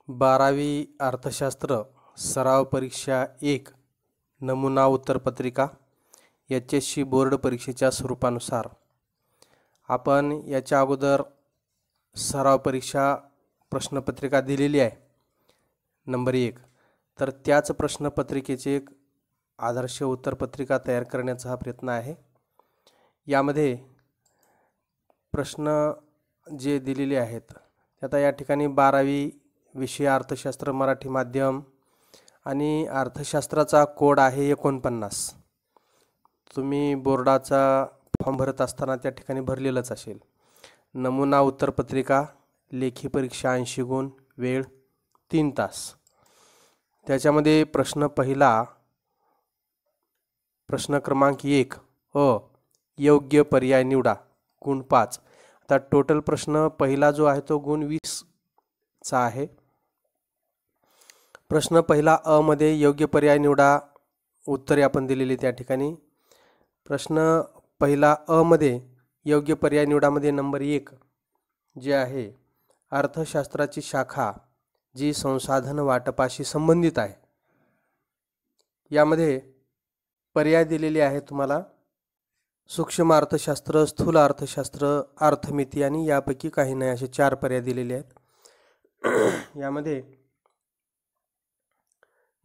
12वी अर्थशास्त्र सराव परीक्षा 1 नमुना उत्तरपत्रिका HSC बोर्ड परीक्षेच्या स्वरूपानुसार आपण याच्या अगोदर सराव परीक्षा प्रश्नपत्रिका दिलेली आहे नंबर 1। तर त्याच प्रश्नपत्रिकेचे एक आदर्श उत्तरपत्रिका तयार करण्याचा हा प्रयत्न आहे। यामध्ये प्रश्न जे दिलेले आहेत आता या ठिकाणी 12वी विषय अर्थशास्त्र मराठी माध्यम आणि अर्थशास्त्राचा कोड आहे 49। तुम्ही बोर्डाचा फॉर्म भरत असताना त्या ठिकाणी भरलेलंच असेल। नमुना उत्तरपत्रिका लेखी परीक्षा 80 गुण, वेळ 3 तास। त्याच्यामध्ये प्रश्न पहिला, प्रश्न क्रमांक 1 योग्य पर्याय निवडा, गुण 5। आता टोटल प्रश्न पहिला जो आहे तो गुण 20 चा आहे। प्रश्न पहिला अ मध्ये योग्य पर्याय निवडा, उत्तरे आपण दिलेली त्या ठिकाणी। प्रश्न पहिला अ मध्ये योग्य पर्याय निवडामध्ये नंबर 1 जे आहे अर्थशास्त्राची शाखा जी संसाधन वाटपाशी संबंधित आहे। यामध्ये पर्याय दिलेले आहे तुम्हाला सूक्ष्म अर्थशास्त्र, स्थूल अर्थशास्त्र, अर्थमिती आणि यापैकी काही नाही असे 4 पर्याय दिलेले आहेत। यामध्ये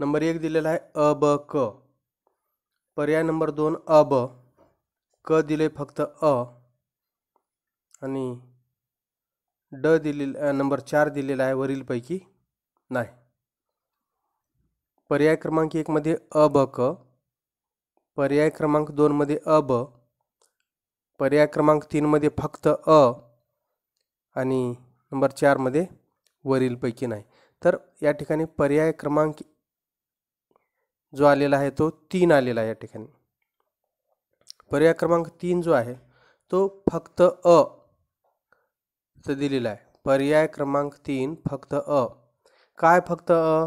नंबर 1 दिलेला आहे अ ब क। पर्याय नंबर 2 अ ब, क दिले फक्त अ आणि ड दिलेला नंबर 4 दिलेला आहे वरीलपैकी नाही। पर्याय क्रमांक 1 मध्ये अ ब क, पर्याय क्रमांक 2 मध्ये अ ब, पर्याय क्रमांक 3 मध्ये फक्त अ आणि नंबर 4 मध्ये वरीलपैकी नाही। तर या ठिकाणी पर्याय क्रमांक जो आलेला आहे तो 3 आलेला आहे। या ठिकाणी पर्याय क्रमांक 3 जो आहे तो फक्त अ च दिलेला आहे। पर्याय क्रमांक 3 फक्त अ। काय फक्त अ?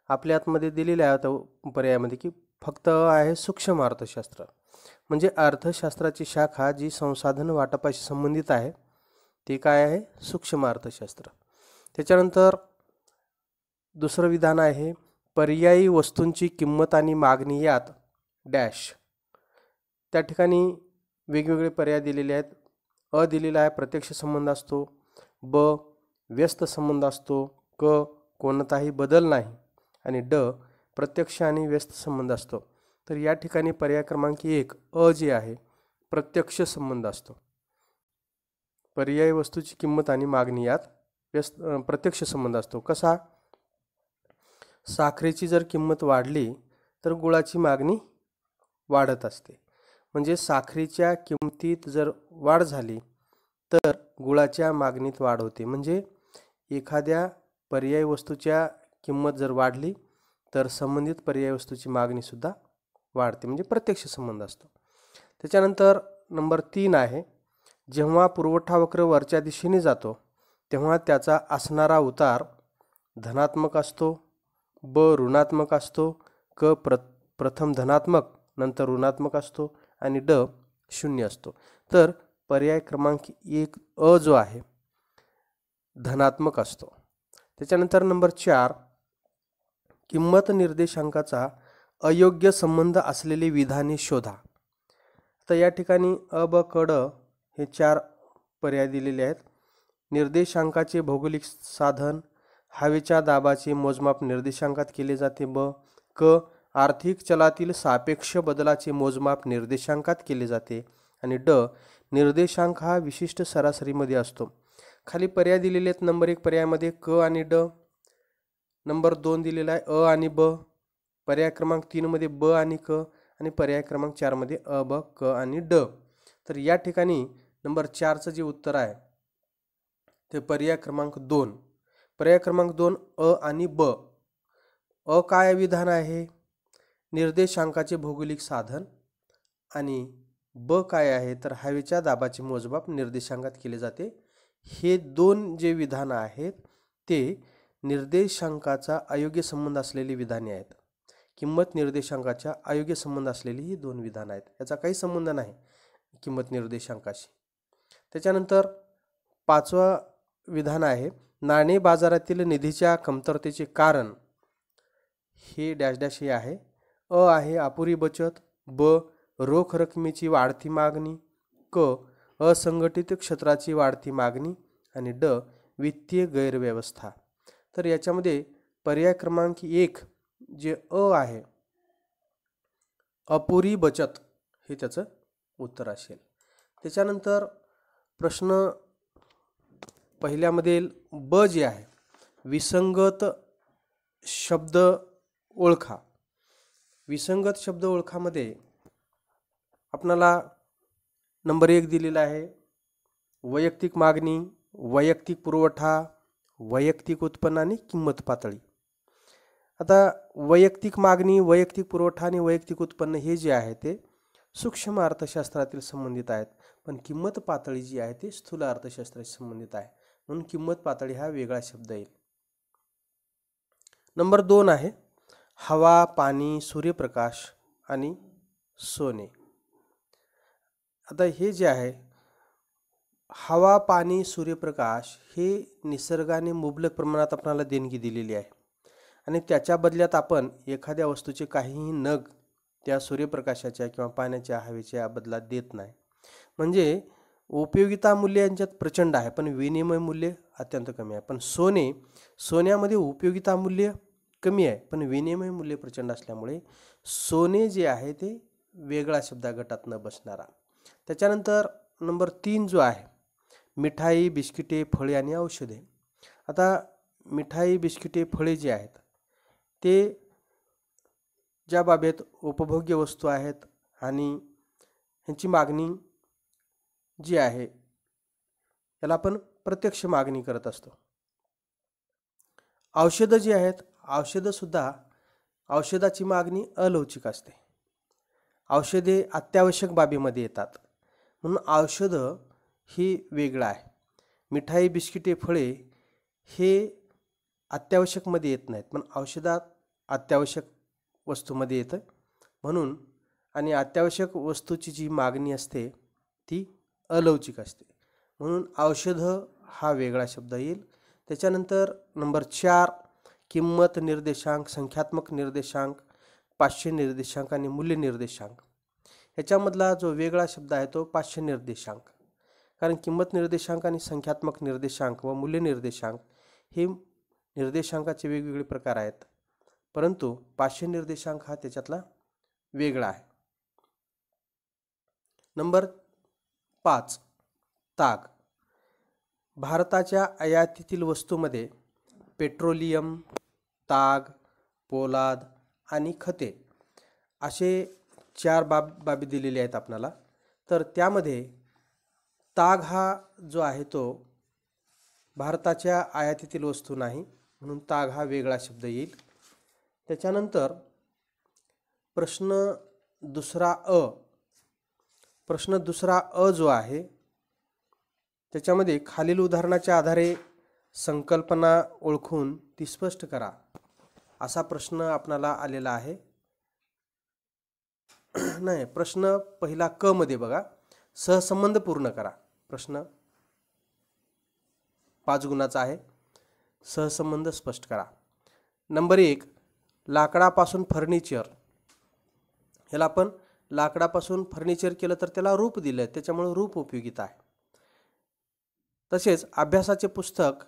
आपल्या आतमध्ये दिलेले आहे पर्यायामध्ये की फक्त अ आहे सूक्ष्म अर्थशास्त्र, म्हणजे अर्थशास्त्राची शाखा जी संसाधन वाटपाशी संबंधित आहे ते काय आहे? सूक्ष्म अर्थशास्त्र। त्याच्यानंतर दुसरं विधान आहे पर्यायी वस्तूंची किंमत आणि मागणी यात डॅश। त्या ठिकाणी वेगवेगळे पर्याय दिलेले आहेत। अ दिलेला आहे प्रत्यक्ष संबंध असतो, ब व्यस्त संबंध असतो, क कोणताही बदल नाही आणि ड प्रत्यक्ष आणि व्यस्त संबंध असतो। तर या ठिकाणी पर्याय क्रमांक 1 अ जे आहे प्रत्यक्ष संबंध असतो। पर्यायी वस्तूची किंमत आणि मागणी यात प्रत्यक्ष संबंध असतो। कसा? साखरेची जर किंमत वाढली तर गुळाची मागणी वाढत असते, म्हणजे साखरेच्या किमतीत जर वाढ झाली तर गुळाच्या मागणीत वाढ होते। म्हणजे एखाद्या पर्यायी वस्तूच्या किंमत जर वाढली तर संबंधित पर्यायी वस्तूची मागणी सुद्धा वाढते, म्हणजे प्रत्यक्ष संबंध असतो। त्याच्यानंतर नंबर 3 आहे जेव्हा पुरवठा वक्र वरच्या दिशेने जातो तेव्हा त्याचा असणारा उतार धनात्मक असतो, ब ऋणात्मक असतो, क प्रथम धनात्मक नंतर ऋणात्मक असतो आणि ड 0 असतो। तर पर्याय क्रमांक 1 अ जो आहे धनात्मक असतो। त्याच्यानंतर नंबर 4 किंमत निर्देशांकाचा अयोग्य संबंध असलेली विधाने शोधा। तर या ठिकाणी अ ब क ड हे 4 पर्याय दिलेले आहेत। निर्देशांकाचे भौगोलिक साधन, हवेच्या दाबाचे मोजमाप निर्देशांकात केले जाते, ब क आर्थिक चलातील सापेक्ष बदलाचे मोजमाप निर्देशांकात केले जाते आणि ड निर्देशांक हा विशिष्ट सरासरीमध्ये असतो। खाली पर्याय दिलेले आहेत नंबर 1 पर्यायामध्ये क आणि ड, नंबर 2 दिलेला आहे अ आणि ब, पर्याय क्रमांक 3 मध्ये ब आणि क आणि पर्याय क्रमांक 4 मध्ये अ ब क आणि ड। तर या ठिकाणी नंबर 4 चं जे उत्तर आहे ते पर्याय क्रमांक 2। पर्याय क्रमांक 2 अ आणि ब। अ काय विधान आहे? निर्देशांकाचे भौगोलिक साधन आणि ब काय आहे तर हवेच्या दाबाचे मोजमाप निर्देशांकात केले जाते। हे 2 जे विधान आहेत ते निर्देशांकाचा अयोग्य संबंध असलेली विधाने आहेत। किंमत निर्देशांकाच्या अयोग्य संबंध असलेली ही 2 विधान आहेत, याचा काही संबंध नाही किंमत निर्देशांकाशी। त्याच्यानंतर 5वा विधान आहे नाणे बाजारातील निधीच्या कमतरतेचे कारण हे डॅश डॅश हे आहे. अ आहे अपुरी बचत, ब रोख रकमेची वाढती मागणी, क असंघटित क्षेत्राची वाढती मागणी आणि ड वित्तीय गैरव्यवस्था. तर याच्यामध्ये पर्याय क्रमांक 1 जे अ आहे अपुरी बचत हे त्याचं उत्तर असेल. त्याच्यानंतर प्रश्न पहिल्यामधील ब जे आहे विसंगत शब्द ओळखा. विसंगत शब्द ओळखामध्ये आपणाला नंबर 1 दिलेला आहे वैयक्तिक मागणी, वैयक्तिक पुरवठा, वैयक्तिक उत्पन्न आणि किंमत पातळी. आता वैयक्तिक मागणी, वैयक्तिक पुरवठा आणि वैयक्तिक उत्पन्न हे जे आहे ते सूक्ष्म अर्थशास्त्रातील संबंधित आहेत, पण किंमत पातळी जी आहे ते स्थूल अर्थशास्त्राशी संबंधित आहे, म्हणून किंमत पातळी हा वेगळा शब्द येईल. नंबर 2 आहे हवा, पाणी, सूर्यप्रकाश आणि सोने. आता हे जे आहे हवा, पाणी, सूर्यप्रकाश हे निसर्गाने मुबलक प्रमाणात आपल्याला देणगी दिलेली आहे आणि त्याच्या बदल्यात आपण एखाद्या वस्तूचे काहीही नग त्या सूर्यप्रकाशाच्या किंवा पाण्याच्या हवेच्या बदलात देत नाही. म्हणजे उपयोगिता मूल्य यांच्यात प्रचंड आहे पण विनिमय मूल्य अत्यंत कमी आहे. पण सोन्यामध्ये उपयोगिता मूल्य कमी आहे पण विनिमय मूल्य प्रचंड असल्यामुळे सोने जे आहे ते वेगळा शब्द गटात न बसणारा. त्याच्यानंतर नंबर 3 जो आहे मिठाई, बिस्किटे, फळे आणि औषधे. आता मिठाई, बिस्किटे, फळे जे आहेत ते ज्या बाबतीत उपभोग्य वस्तू आहेत आणि ह्यांची मागणी जी आहे याला आपण प्रत्यक्ष मागणी करत असतो. औषधं जी आहेत औषधंसुद्धा औषधाची मागणी अलौकिक असते. औषधे अत्यावश्यक बाबीमध्ये येतात म्हणून औषधं ही वेगळं आहे. मिठाई, बिस्किटे, फळे हे अत्यावश्यकमध्ये येत नाहीत पण औषधात अत्यावश्यक वस्तूमध्ये येतं म्हणून. आणि अत्यावश्यक वस्तूची जी मागणी असते ती अलौकिक असते म्हणून औषधं हा वेगळा शब्द येईल. त्याच्यानंतर नंबर 4 किंमत निर्देशांक, संख्यात्मक निर्देशांक, पाचशे निर्देशांक आणि मूल्य निर्देशांक. ह्याच्यामधला जो वेगळा शब्द आहे तो पाचशे निर्देशांक. कारण किंमत निर्देशांक आणि संख्यात्मक निर्देशांक व मूल्य निर्देशांक हे निर्देशांकाचे वेगवेगळे प्रकार आहेत परंतु पाचशे निर्देशांक हा त्याच्यातला वेगळा आहे. नंबर 5 ताग. भारताच्या आयातीतील वस्तूमध्ये पेट्रोलियम, ताग, पोलाद आणि खते असे 4 बाबी दिलेले आहेत आपल्याला. तर त्यामध्ये ताग हा जो आहे तो भारताच्या आयातीतील वस्तू नाही म्हणून ताग हा वेगळा शब्द येईल. त्याच्यानंतर प्रश्न दुसरा अ जो आहे त्याच्यामध्ये खालील उदाहरणाच्या आधारे संकल्पना ओळखून ती स्पष्ट करा असा प्रश्न आपणाला आलेला आहे. नाही, प्रश्न पहिला क मध्ये बघा सहसंबंध पूर्ण करा. प्रश्न 5 गुणाचा आहे. सहसंबंध स्पष्ट करा. नंबर 1 लाकडापासून फर्निचर. ह्याला आपण लाकडापासून फर्निचर केलं तर त्याला रूप दिलं त्याच्यामुळे रूप उपयोगिता आहे. तसेच अभ्यासाचे पुस्तक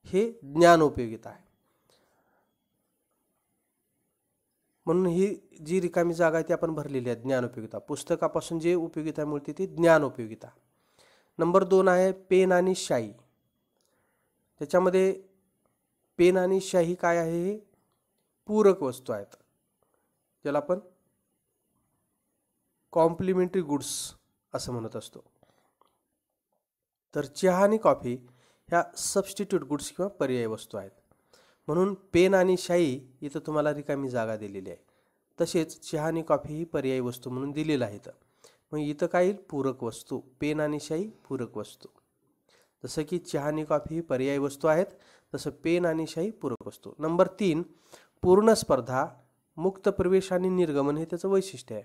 हे ज्ञान उपयोगिता आहे म्हणून ही जी रिकामी जागा आहे ती आपण भरलेली आहे ज्ञान उपयोगिता. पुस्तकापासून जे उपयोगिता मिळते ती ज्ञान उपयोगिता. नंबर 2 आहे पेन आणि शाई. त्याच्यामध्ये पेन आणि शाई काय आहे हे पूरक वस्तू आहेत ज्याला आपण कॉम्प्लिमेंटरी गुड्स असं म्हणत असतो. तर चहा आणि कॉफी ह्या सबस्टिट्यूट गुड्स किंवा पर्यायी वस्तू आहेत म्हणून पेन आणि शाई इथं तुम्हाला रिकामी जागा दिलेली आहे. तसेच चहा आणि कॉफी ही पर्यायी वस्तू म्हणून दिलेलं आहे. मग इथं काय येईल पूरक वस्तू. पेन आणि शाई पूरक वस्तू. जसं की चहा आणि कॉफी ही पर्यायी वस्तू आहेत तसं पेन आणि शाई पूरक वस्तू. नंबर 3 पूर्ण स्पर्धा, मुक्त प्रवेश आणि निर्गमन हे त्याचं वैशिष्ट्य आहे.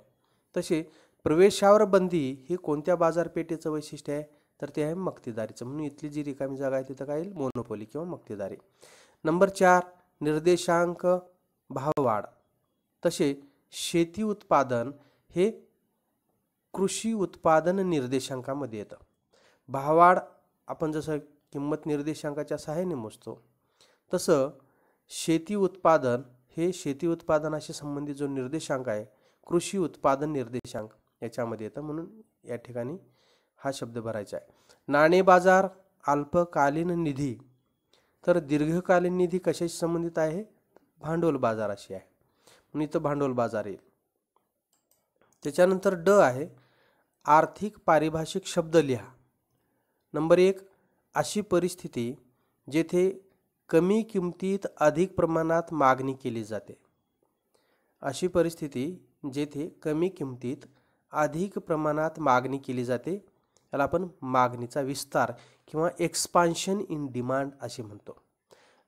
तसे प्रवेशावर बंदी हे कोणत्या बाजारपेठेचं वैशिष्ट्य आहे तर ते आहे मक्तेदारीचं. म्हणून इथली जी रिकामी जागा आहे तिथं काय येईल? मोनोपोली किंवा मक्तेदारी. नंबर 4 निर्देशांक भाववाढ. तसे शेती उत्पादन हे कृषी उत्पादन निर्देशांकामध्ये येतं. भाववाढ आपण जसं किंमत निर्देशांकाच्या सहाय्याने मोजतो, तसं शेती उत्पादन हे शेती उत्पादनाशी संबंधित जो निर्देशांक आहे कृषी उत्पादन निर्देशांक याच्यामध्ये येतं. म्हणून या ठिकाणी हा शब्द भरायचा आहे. नाणे बाजार अल्पकालीन निधी. तर दीर्घकालीन निधी कशाशी संबंधित आहे? भांडवल बाजाराशी आहे, म्हणून इथं भांडवल बाजार येईल. त्याच्यानंतर ड आहे आर्थिक पारिभाषिक शब्द लिहा. नंबर 1 अशी परिस्थिती जेथे कमी किमतीत अधिक प्रमाणात मागणी केली जाते. अशी परिस्थिती जेथे कमी किमतीत अधिक प्रमाणात मागणी केली जाते याला आपण मागणीचा विस्तार किंवा एक्सपान्शन इन डिमांड असे म्हणतो.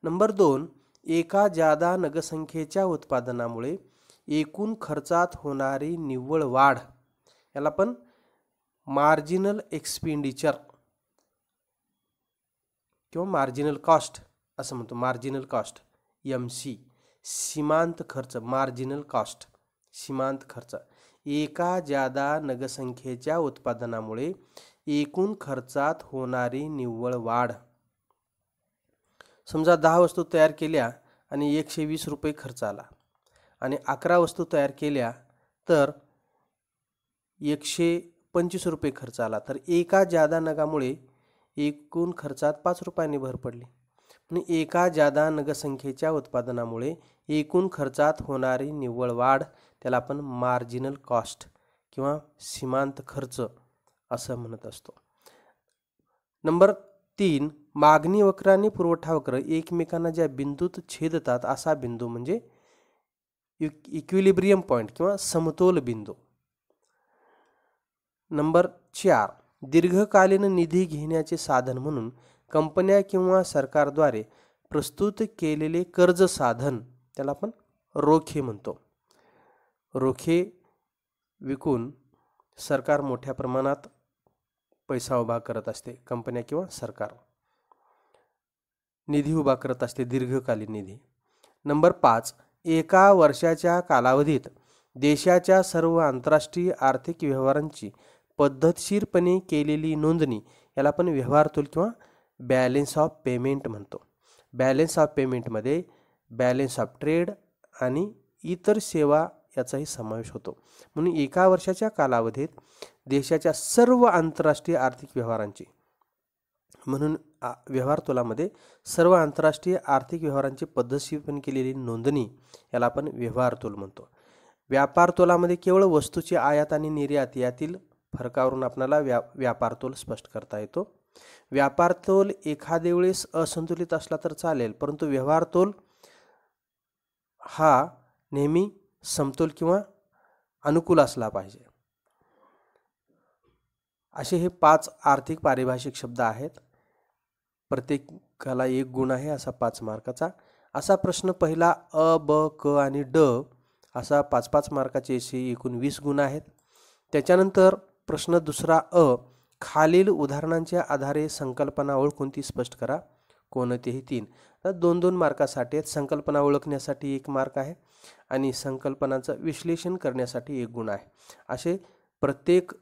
नंबर 2 एका जादा नगसंख्येच्या उत्पादनामुळे एकूण खर्चात होणारी निव्वळ वाढ याला आपण मार्जिनल एक्सपेंडिचर किंवा मार्जिनल कॉस्ट असं म्हणतो. Marginal cost MC. सीमांत खर्च मार्जिनल कॉस्ट सीमांत खर्च. एका जादा नगसंख्येच्या उत्पादनामुळे एकूण खर्चात होणारी निव्वळ वाढ. समजा 10 वस्तू तयार केल्या आणि 120 रुपये खर्च आला आणि 11 वस्तू तयार केल्या तर 125 रुपये खर्च आला, तर एका जादा नगामुळे एकूण खर्चात 5 रुपयांनी भर पडली. आणि एका जादा नगसंख्येच्या उत्पादनामुळे एकूण खर्चात होणारी निव्वळ वाढ त्याला आपण मार्जिनल कॉस्ट किंवा सीमांत खर्च असं म्हणत असतो. नंबर 3 मागणी वक्र आणि पुरवठा वक्र एकमेकांना ज्या बिंदूत छेदतात असा बिंदू म्हणजे इक्विलिब्रियम पॉईंट किंवा समतोल बिंदू. नंबर 4 दीर्घकालीन निधी घेण्याचे साधन म्हणून कंपन्या किंवा सरकारद्वारे प्रस्तुत केलेले कर्ज साधन त्याला आपण रोखे म्हणतो. रोखे विकून सरकार मोठ्या प्रमाणात पैसा उभा करत असते. कंपन्या किंवा सरकार निधी उभा करत असते, दीर्घकालीन निधी. नंबर 5 एका वर्षाच्या कालावधीत देशाच्या सर्व आंतरराष्ट्रीय आर्थिक व्यवहारांची पद्धतशीरपणे केलेली नोंदणी याला आपण व्यवहार तोल किंवा बॅलेन्स ऑफ पेमेंट म्हणतो. बॅलेन्स ऑफ पेमेंटमध्ये बॅलेन्स ऑफ ट्रेड आणि इतर सेवा याचाही समावेश होतो. म्हणून एका वर्षाच्या कालावधीत देशाच्या सर्व आंतरराष्ट्रीय आर्थिक व्यवहारांची, म्हणून व्यवहार तोलामध्ये सर्व आंतरराष्ट्रीय आर्थिक व्यवहारांची पद्धतशीरपणे केलेली नोंदणी याला आपण व्यवहार तोल म्हणतो. व्यापार तोलामध्ये केवळ वस्तूची आयात आणि निर्यात यातील फरकावरून आपल्याला व्यापार तोल स्पष्ट करता येतो. व्यापार तोल एखाद्या वेळेस असंतुलित असला तर चालेल, परंतु व्यवहार तोल हा नेहमी समतोल किंवा अनुकूल असला पाहिजे. असे हे 5 आर्थिक पारिभाषिक शब्द आहेत. प्रत्येकाला 1 गुण आहे असा 5 मार्काचा. असा प्रश्न पहिला अ, ब, क आणि ड असा 5-5 मार्काचे असे एकूण 20 गुण आहेत. त्याच्यानंतर प्रश्न दुसरा अ खालील उदाहरणांच्या आधारे संकल्पना ओळखून ती स्पष्ट करा. कोणतेही 3. तर 2-2 मार्कासाठी आहेत. संकल्पना ओळखण्यासाठी 1 मार्क आहे आणि संकल्पनांचं विश्लेषण करण्यासाठी 1 गुण आहे. असे प्रत्येक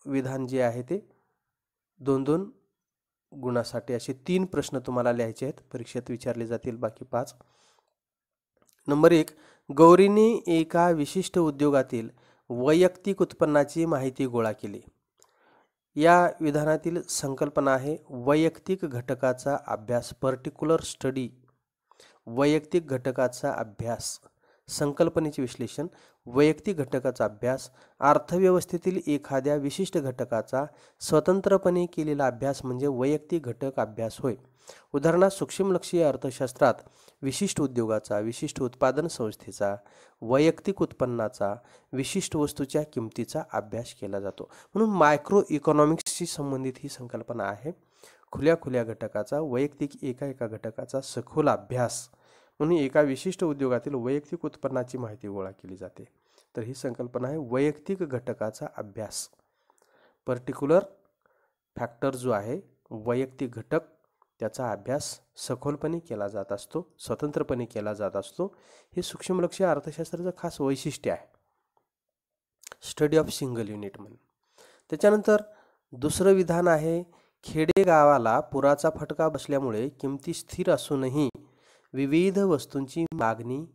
विधान जे आहे ते 2-2 गुणासाठी असे 3 प्रश्न तुम्हाला लिहायचे आहेत. परीक्षेत विचारले जातील बाकी 5. नंबर 1 गौरीने एका विशिष्ट उद्योगातील वैयक्तिक उत्पन्नाची माहिती गोळा केली. या विधानातील संकल्पना आहे वैयक्तिक घटकाचा अभ्यास, पर्टिक्युलर स्टडी. वैयक्तिक घटकाचा अभ्यास. संकल्पनेचे विश्लेषण वैयक्तिक घटकाचा अभ्यास. अर्थव्यवस्थेतील एखाद्या विशिष्ट घटकाचा स्वतंत्रपणे केलेला अभ्यास म्हणजे वैयक्तिक घटक अभ्यास होय. उदाहरणार्थ सूक्ष्मलक्षीय अर्थशास्त्रात विशिष्ट उद्योगाचा, विशिष्ट उत्पादन संस्थेचा, वैयक्तिक उत्पन्नाचा, विशिष्ट वस्तूच्या किमतीचा अभ्यास केला जातो. म्हणून मायक्रो इकॉनॉमिक्सशी संबंधित ही संकल्पना आहे. खुल्या घटकाचा, वैयक्तिक एका घटकाचा सखोल अभ्यास. म्हणून एका विशिष्ट उद्योगातील वैयक्तिक उत्पन्नाची माहिती गोळा केली जाते. तर ही संकल्पना आहे वैयक्तिक घटकाचा अभ्यास, पर्टिक्युलर फॅक्टर जो आहे, वैयक्तिक घटक, त्याचा अभ्यास सखोलपणे केला जात असतो, स्वतंत्रपणे केला जात असतो. हे सूक्ष्मलक्षी अर्थशास्त्राचं खास वैशिष्ट्य आहे, स्टडी ऑफ सिंगल युनिट म्हणून. त्याच्यानंतर दुसरं विधान आहे, खेडेगावाला पुराचा फटका बसल्यामुळे किमती स्थिर असूनही विविध वस्तूंची मागणी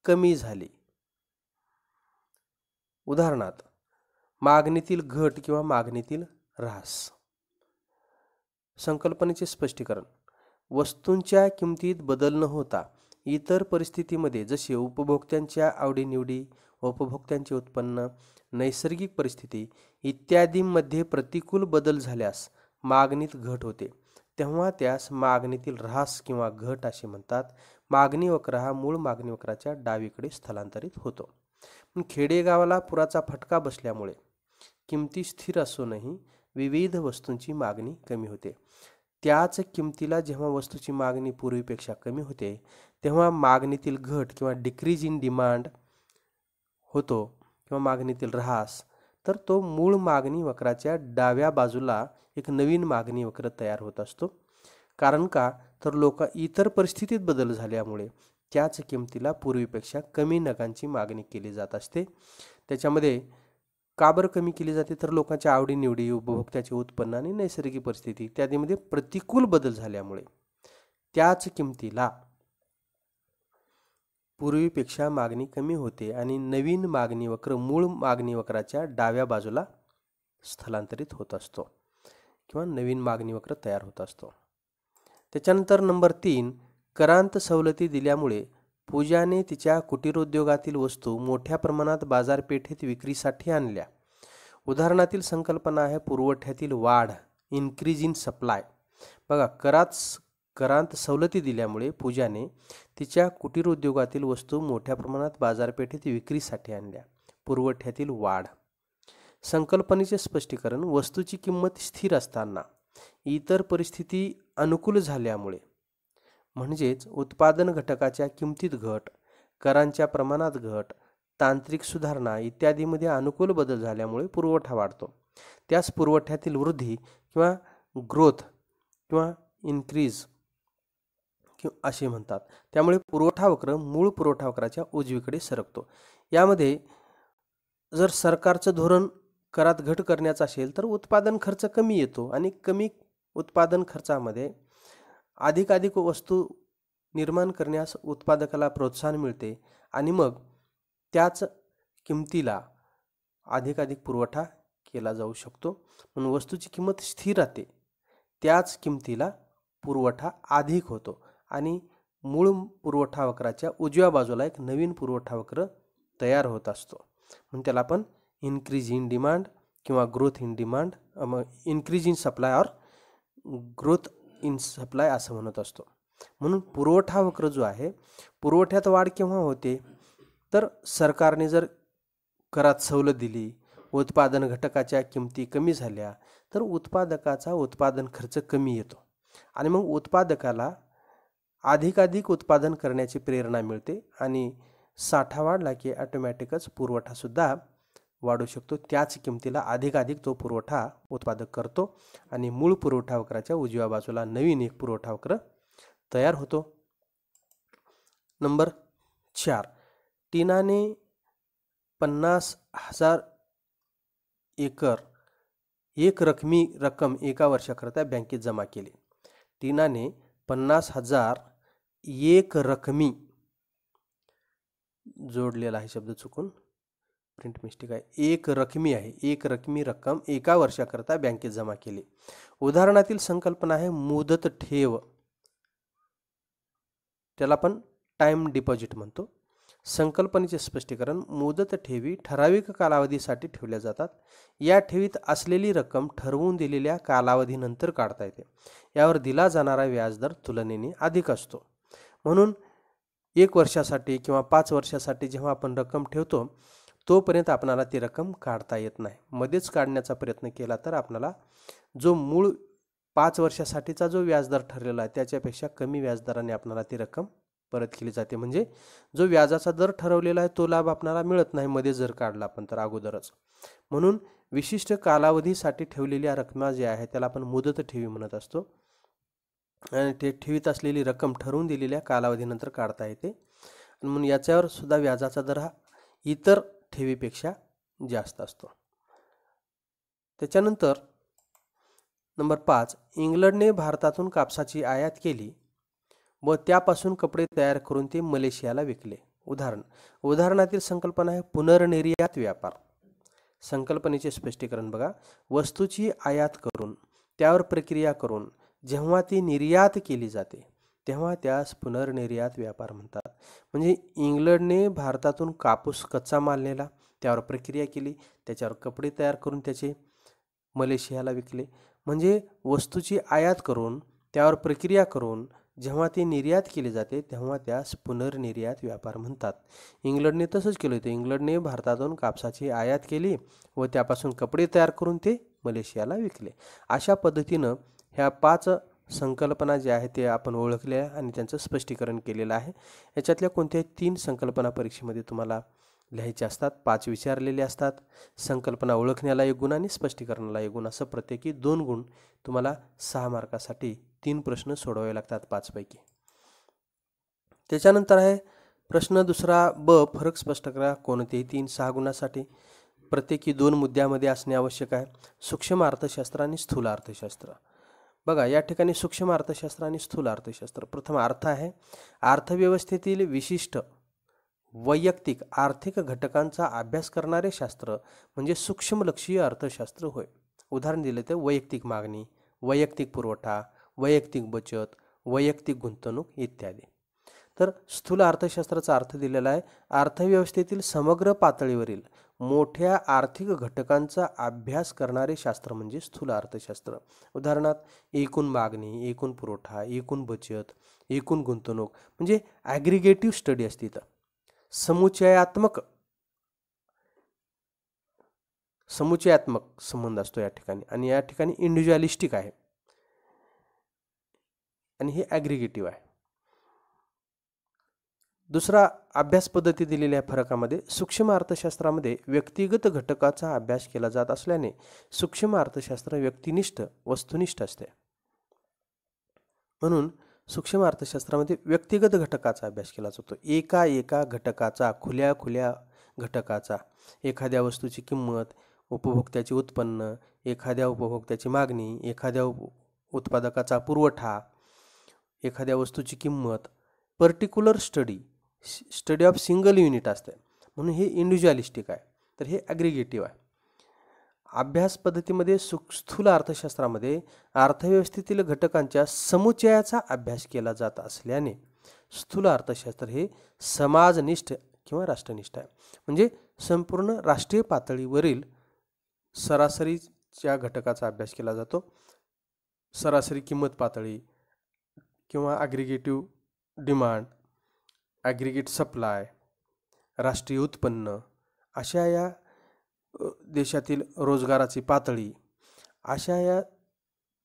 कमी झाली. उदाहरणार्थ, मागणीतील घट किंवा मागणीतील ऱ्हास. संकल्पनेचे स्पष्टीकरण. वस्तूंच्या किमतीत बदल न होता इतर परिस्थितीमध्ये, जसे उपभोक्त्यांच्या आवडीनिवडी, उपभोक्त्यांचे उत्पन्न, नैसर्गिक परिस्थिती इत्यादींमध्ये प्रतिकूल बदल झाल्यास मागणीत घट होते, तेव्हा त्यास मागणीतील ऱ्हास किंवा घट असे म्हणतात. मागणी वक्र हा मूळ मागणी वक्राच्या डावीकडे स्थलांतरित होतो. पण खेडेगावाला पुराचा फटका बसल्यामुळे किमती स्थिर असूनही विविध वस्तूंची मागणी कमी होते. त्याच किमतीला जेव्हा वस्तूची मागणी पूर्वीपेक्षा कमी होते, तेव्हा मागणीतील घट किंवा डिक्रीज इन डिमांड होतो किंवा मागणीतील ऱ्हास. तर तो मूळ मागणी वक्राच्या डाव्या बाजूला एक नवीन मागणी वक्र तयार होत असतो. कारण का, तर इतर परिस्थितीत बदल झाल्यामुळे त्याच किमतीला पूर्वीपेक्षा कमी नगांची मागणी केली जात असते. त्याच्यामध्ये का बरं कमी केली जाते, तर लोकांच्या आवडीनिवडी, उपभोक्त्याचे उत्पन्न आणि नैसर्गिक परिस्थिती इत्यादीमध्ये प्रतिकूल बदल झाल्यामुळे त्याच किमतीला पूर्वीपेक्षा मागणी कमी होते आणि नवीन मागणी वक्र मूळ मागणी वक्राच्या डाव्या बाजूला स्थलांतरित होत असतो किंवा नवीन मागणी वक्र तयार होत असतो. त्याच्यानंतर नंबर 3, करांत सवलती दिल्यामुळे पूजाने तिच्या कुटीरोद्योगातील वस्तू मोठ्या प्रमाणात बाजारपेठेत विक्रीसाठी आणल्या. उदाहरणातील संकल्पना आहे पुरवठ्यातील वाढ, इन्क्रीज इन सप्लाय. बघा, करांत सवलती दिल्यामुळे पूजाने तिच्या कुटीरोद्योगातील वस्तू मोठ्या प्रमाणात बाजारपेठेत विक्रीसाठी आणल्या. पुरवठ्यातील वाढ. संकल्पनेचे स्पष्टीकरण. वस्तूची किंमत स्थिर असताना इतर परिस्थिती अनुकूल झाल्यामुळे, म्हणजेच उत्पादन घटकाच्या किमतीत घट, करांच्या प्रमाणात घट, तांत्रिक सुधारणा इत्यादीमध्ये अनुकूल बदल झाल्यामुळे पुरवठा वाढतो. त्यास पुरवठ्यातील वृद्धी किंवा ग्रोथ किंवा इन्क्रीज असे म्हणतात. त्यामुळे पुरवठा वक्र मूळ पुरवठा वक्राच्या उजवीकडे सरकतो. यामध्ये जर सरकारचं धोरण करात घट करण्याचा असेल तर उत्पादन खर्च कमी येतो आणि कमी उत्पादन खर्चामध्ये अधिकाधिक वस्तू निर्माण करण्यास उत्पादकाला प्रोत्साहन मिळते आणि मग त्याच किमतीला अधिकाधिक पुरवठा केला जाऊ शकतो. म्हणून वस्तूची किंमत स्थिर राहते, त्याच किमतीला पुरवठा अधिक होतो आणि मूळ पुरवठा वक्राच्या उजव्या बाजूला एक नवीन पुरवठा वक्र तयार होत असतो. म्हणून त्याला आपण इन्क्रीज इन डिमांड किंवा growth in demand, increase in supply और ग्रोथ इन सप्लाय असं म्हणत असतो. म्हणून पुरवठा वक्र जो आहे, पुरवठ्यात वाढ केव्हा होते, तर सरकारने जर करात सवलत दिली, उत्पादन घटकाच्या किमती कमी झाल्या, तर उत्पादकाचा उत्पादन खर्च कमी येतो आणि मग उत्पादकाला अधिकाधिक उत्पादन करण्याची प्रेरणा मिळते आणि साठा वाढला की ऑटोमॅटिकच पुरवठासुद्धा वाढू शकतो. त्याच किमतीला अधिकाधिक तो पुरवठा उत्पादक करतो आणि मूळ पुरवठा वक्राच्या उजव्या बाजूला नवीन एक पुरवठा वक्र तयार होतो. नंबर 4, टीनाने 50,000 एकर एक रक्कम एका वर्षाकरता बँकेत जमा केली. टीनाने 50,000 एक रकमी, जोडलेला आहे शब्द चुकून, प्रिंट मिस्टेक आहे, एक रकमी आहे, एक रकमी रक्कम एका वर्षाकरता बँकेत जमा केली. उदाहरणातील संकल्पना आहे मुदत ठेव, त्याला आपण टाइम डिपॉझिट म्हणतो. संकल्पनेचे स्पष्टीकरण. मुदत ठेवी ठराविक कालावधीसाठी ठेवल्या जातात. या ठेवीत असलेली रक्कम ठरवून दिलेल्या कालावधीनंतर काढता येते. यावर दिला जाणारा व्याजदर तुलनेने अधिक असतो. म्हणून 1 वर्षासाठी किंवा 5 वर्षासाठी जेव्हा आपण रक्कम ठेवतो तोपर्यंत आपणाला ती रक्कम काढता येत नाही. मध्येच काढण्याचा प्रयत्न केला तर आपणाला जो मूळ 5 वर्षासाठीचा जो व्याजदर ठरलेला आहे त्याच्यापेक्षा कमी व्याजदराने आपणाला ती रक्कम परत केली जाते. म्हणजे जो व्याजाचा दर ठरवलेला आहे तो लाभ आपणाला मिळत नाही मध्ये जर काढला आपण तर अगोदरच. म्हणून विशिष्ट कालावधीसाठी ठेवलेल्या रकमा ज्या आहे त्याला आपण मुदत ठेवी म्हणत असतो. आणि ते ठेवीत असलेली रक्कम ठरवून दिलेल्या कालावधीनंतर काढता येते. आणि म्हणून याच्यावर सुद्धा व्याजाचा दर हा इतर ठेवीपेक्षा जास्त असतो. त्याच्यानंतर नंबर 5, इंग्लंडने भारतातून कापसाची आयात केली व त्यापासून कपडे तयार करून ते मलेशियाला विकले. उदाहरणातील संकल्पना आहे पुनर्निर्यात व्यापार. संकल्पनेचे स्पष्टीकरण बघा. वस्तूची आयात करून त्यावर प्रक्रिया करून जेव्हा ती निर्यात केली जाते तेव्हा त्यास पुनर्निर्यात व्यापार म्हणतात. म्हणजे इंग्लंडने भारतातून कापूस कच्चा माल नेला, त्यावर प्रक्रिया केली, त्याच्यावर कपडे तयार करून त्याचे मलेशियाला विकले. म्हणजे वस्तूची आयात करून त्यावर प्रक्रिया करून जेव्हा ती निर्यात केली जाते तेव्हा त्यास पुनर्निर्यात व्यापार म्हणतात. इंग्लंडने तसंच केलं होतं. इंग्लंडने भारतातून कापसाची आयात केली व त्यापासून कपडे तयार करून ते मलेशियाला विकले. अशा पद्धतीनं ह्या 5 संकल्पना ज्या आहेत ते आपण ओळखल्या आणि त्यांचं स्पष्टीकरण केलेलं आहे. याच्यातल्या कोणत्याही 3 संकल्पना परीक्षेमध्ये तुम्हाला लिहायचे असतात. 5 विचारलेले असतात. संकल्पना ओळखण्याला 1 गुण आणि स्पष्टीकरणाला 1 गुण, असं प्रत्येकी 2 गुण तुम्हाला 6 मार्कासाठी 3 प्रश्न सोडवावे लागतात 5 पैकी. त्याच्यानंतर आहे प्रश्न दुसरा ब, फरक स्पष्ट करा. कोणतेही 3-6 गुणासाठी प्रत्येकी 2 मुद्द्यामध्ये असणे आवश्यक आहे. सूक्ष्म अर्थशास्त्र आणि स्थूल अर्थशास्त्र. बघा या ठिकाणी सूक्ष्म अर्थशास्त्र आणि स्थूल अर्थशास्त्र. प्रथम अर्थ आहे. अर्थव्यवस्थेतील विशिष्ट वैयक्तिक आर्थिक घटकांचा अभ्यास करणारे शास्त्र म्हणजे सूक्ष्मलक्षीय अर्थशास्त्र होय. उदाहरण दिले तर वैयक्तिक मागणी, वैयक्तिक पुरवठा, वैयक्तिक बचत, वैयक्तिक गुंतवणूक इत्यादी. तर स्थूल अर्थशास्त्राचा अर्थ दिलेला आहे अर्थव्यवस्थेतील समग्र पातळीवरील मोठ्या आर्थिक घटकांचा अभ्यास करणारे शास्त्र म्हणजे स्थूल अर्थशास्त्र. उदाहरणार्थ एकूण मागणी, एकूण पुरवठा, एकूण बचत, एकूण गुंतवणूक म्हणजे ॲग्रिगेटिव्ह स्टडी असते. तर समुच्चयात्मक संबंध असतो या ठिकाणी. आणि या ठिकाणी इंडिव्हिज्युअलिस्टिक आहे आणि हे ॲग्रिगेटिव्ह आहे. दुसरा अभ्यास पद्धती दिलेल्या फरकामध्ये सूक्ष्म अर्थशास्त्रामध्ये व्यक्तिगत घटकाचा अभ्यास केला जात असल्याने सूक्ष्म अर्थशास्त्र व्यक्तिनिष्ठ वस्तुनिष्ठ असते. म्हणून सूक्ष्म अर्थशास्त्रामध्ये व्यक्तिगत घटकाचा अभ्यास केला जातो. एका घटकाचा, खुल्या घटकाचा, एखाद्या वस्तूची किंमत, उपभोक्त्याचे उत्पन्न, एखाद्या उपभोक्त्याची मागणी, एखाद्या उत्पादकाचा पुरवठा, एखाद्या वस्तूची किंमत, particular study of single unit असते. म्हणून हे इंडिव्हिज्युअलिस्टिक आहे. तर हे ॲग्रिगेटिव्ह आहे. अभ्यास पद्धतीमध्ये स्थूल अर्थशास्त्रामध्ये अर्थव्यवस्थेतील घटकांच्या समुच्चयाचा अभ्यास केला जात असल्याने स्थूल अर्थशास्त्र हे समाजनिष्ठ किंवा राष्ट्रनिष्ठ आहे. म्हणजे संपूर्ण राष्ट्रीय पातळीवरील सरासरीच्या घटकाचा अभ्यास केला जातो. सरासरी किंमत पातळी किंवा ॲग्रिगेटिव्ह डिमांड, ॲग्रिगेट सप्लाय, राष्ट्रीय उत्पन्न, अशा या देशातील रोजगाराची पातळी, अशा या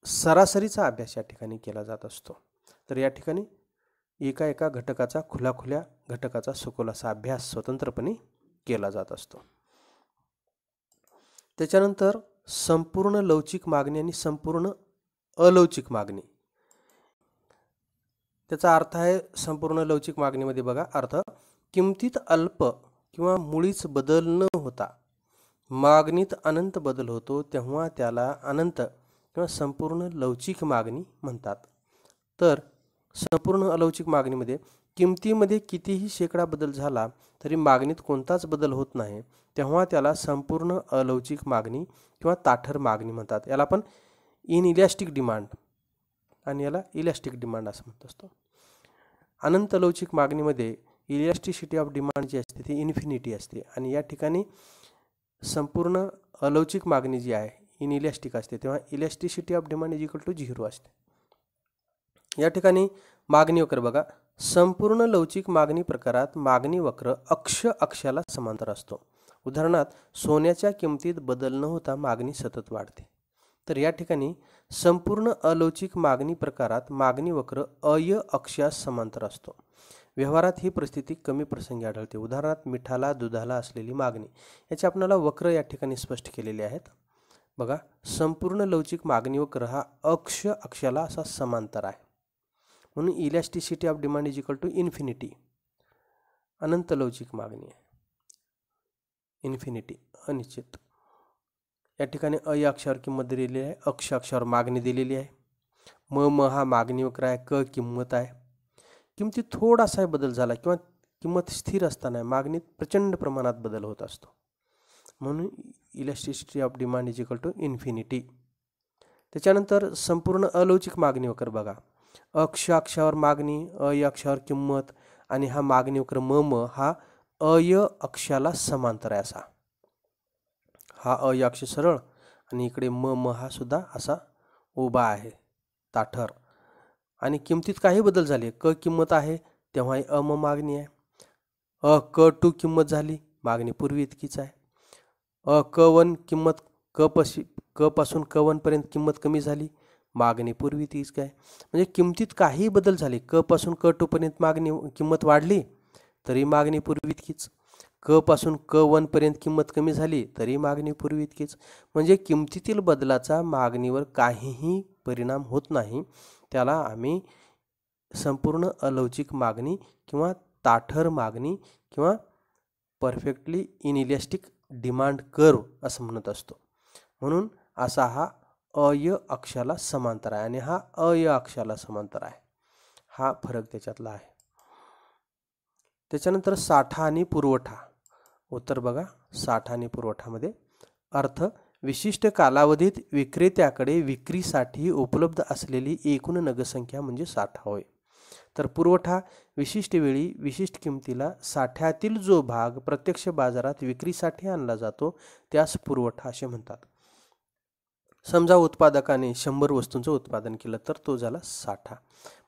सरासरीचा अभ्यास या ठिकाणी केला जात असतो. तर या ठिकाणी एका घटकाचा खुल्या घटकाचा सखोल असा अभ्यास स्वतंत्रपणे केला जात असतो. त्याच्यानंतर संपूर्ण लवचिक मागणी आणि संपूर्ण अलवचिक मागणी. त्याचा अर्थ आहे संपूर्ण लवचिक मागणीमध्ये बघा अर्थ, किमतीत अल्प किंवा मुळीच बदल न होता मागणीत अनंत बदल होतो तेव्हा त्याला अनंत किंवा संपूर्ण लवचिक मागणी म्हणतात. तर संपूर्ण अलवचिक मागणीमध्ये किमतीमध्ये कितीही शेकडा बदल झाला तरी मागणीत कोणताच बदल होत नाही तेव्हा त्याला संपूर्ण अलवचिक मागणी किंवा ताठर मागणी म्हणतात. याला आपण इनइलॅस्टिक डिमांड आणि याला इलॅस्टिक डिमांड असं म्हणत असतो. अनंत लवचिक मागणीमध्ये इलॅस्टिसिटी ऑफ डिमांड जी असते ती इन्फिनिटी असते आणि या ठिकाणी संपूर्ण अलवचिक मागणी जी आहे इनइलॅस्टिक असते तेव्हा elasticity of demand is equal to 0 असते. या ठिकाणी मागणी वक्र बघा. संपूर्ण लवचिक मागणी प्रकारात मागणी वक्र अक्षाला समांतर असतो. उदाहरणार्थ सोन्याच्या किमतीत बदल न होता मागणी सतत वाढते. तर या ठिकाणी संपूर्ण अलवचिक मागणी प्रकारात मागणी वक्र अक्षास समांतर असतो. व्यवहारात ही परिस्थिती कमी प्रसंगी आढळते. उदाहरणार्थ मिठाला दुधाला असलेली मागणी. याचे आपल्याला वक्र या ठिकाणी स्पष्ट केलेले आहेत. बघा, संपूर्ण लवचिक मागणी वक्र हा अक्षाला असा समांतर आहे. म्हणून elasticity of demand is equal to infinity. अनंत लवचिक मागणी आहे. इन्फिनिटी अनिश्चित. या ठिकाणी या अक्षावर किंमत दिलेली आहे, अक्षावर मागणी दिलेली आहे. म हा मागणी वक्र आहे, क किंमत आहे. किमतीत थोडासा बदल झाला किंवा किंमत स्थिर असताना मागणीत प्रचंड प्रमाणात बदल होत असतो. म्हणून elasticity of demand is equal to infinity. त्याच्यानंतर संपूर्ण अलवचिक मागणी वक्र बघा. अक्षावर मागणी, या अक्षावर किंमत आणि हा मागणी वक्र म हा अक्षाला समांतर आहे असा. हा अक्ष सरळ आणि इकडे म हा सुद्धा असा उभा आहे ताठर. आणि किमतीत काही बदल झाले. क किंमत आहे तेव्हा अम मागणी आहे. क टू किंमत झाली, मागणी पूर्वी इतकीच आहे. क1 किंमत क पासून क1 पर्यंत किंमत कमी झाली, मागणी पूर्वी तीच काय. म्हणजे किमतीत काही बदल झाले. क पासून क2 पर्यंत किंमत वाढली तरी मागणी पूर्वी इतकीच. क पासून क1 पर्यंत किंमत कमी झाली तरी मागणी पूर्वी इतकीच. म्हणजे किमतीतील बदलाचा मागणीवर काहीही परिणाम होत नाही. त्याला आम्ही संपूर्ण अलवचिक मागणी किंवा ताठर मागणी किंवा परफेक्टली इनइलॅस्टिक डिमांड कर्व असं म्हणत असतो. म्हणून असा हा अक्षाला समांतर आहे आणि हा अक्षाला समांतर आहे. हा फरक त्याच्यातला आहे. त्याच्यानंतर साठा आणि पुरवठा. उत्तर बघा, साठा आणि पुरवठामध्ये अर्थ विशिष्ट कालावधीत विक्रेत्याकडे विक्रीसाठी उपलब्ध असलेली एकूण नगदसंख्या म्हणजे साठा होय. तर पुरवठा विशिष्ट वेळी विशिष्ट किमतीला साठ्यातील जो भाग प्रत्यक्ष बाजारात विक्रीसाठी आणला जातो त्यास पुरवठा असे म्हणतात. समजा उत्पादकाने 100 वस्तूंचं उत्पादन केलं तर तो झाला साठा.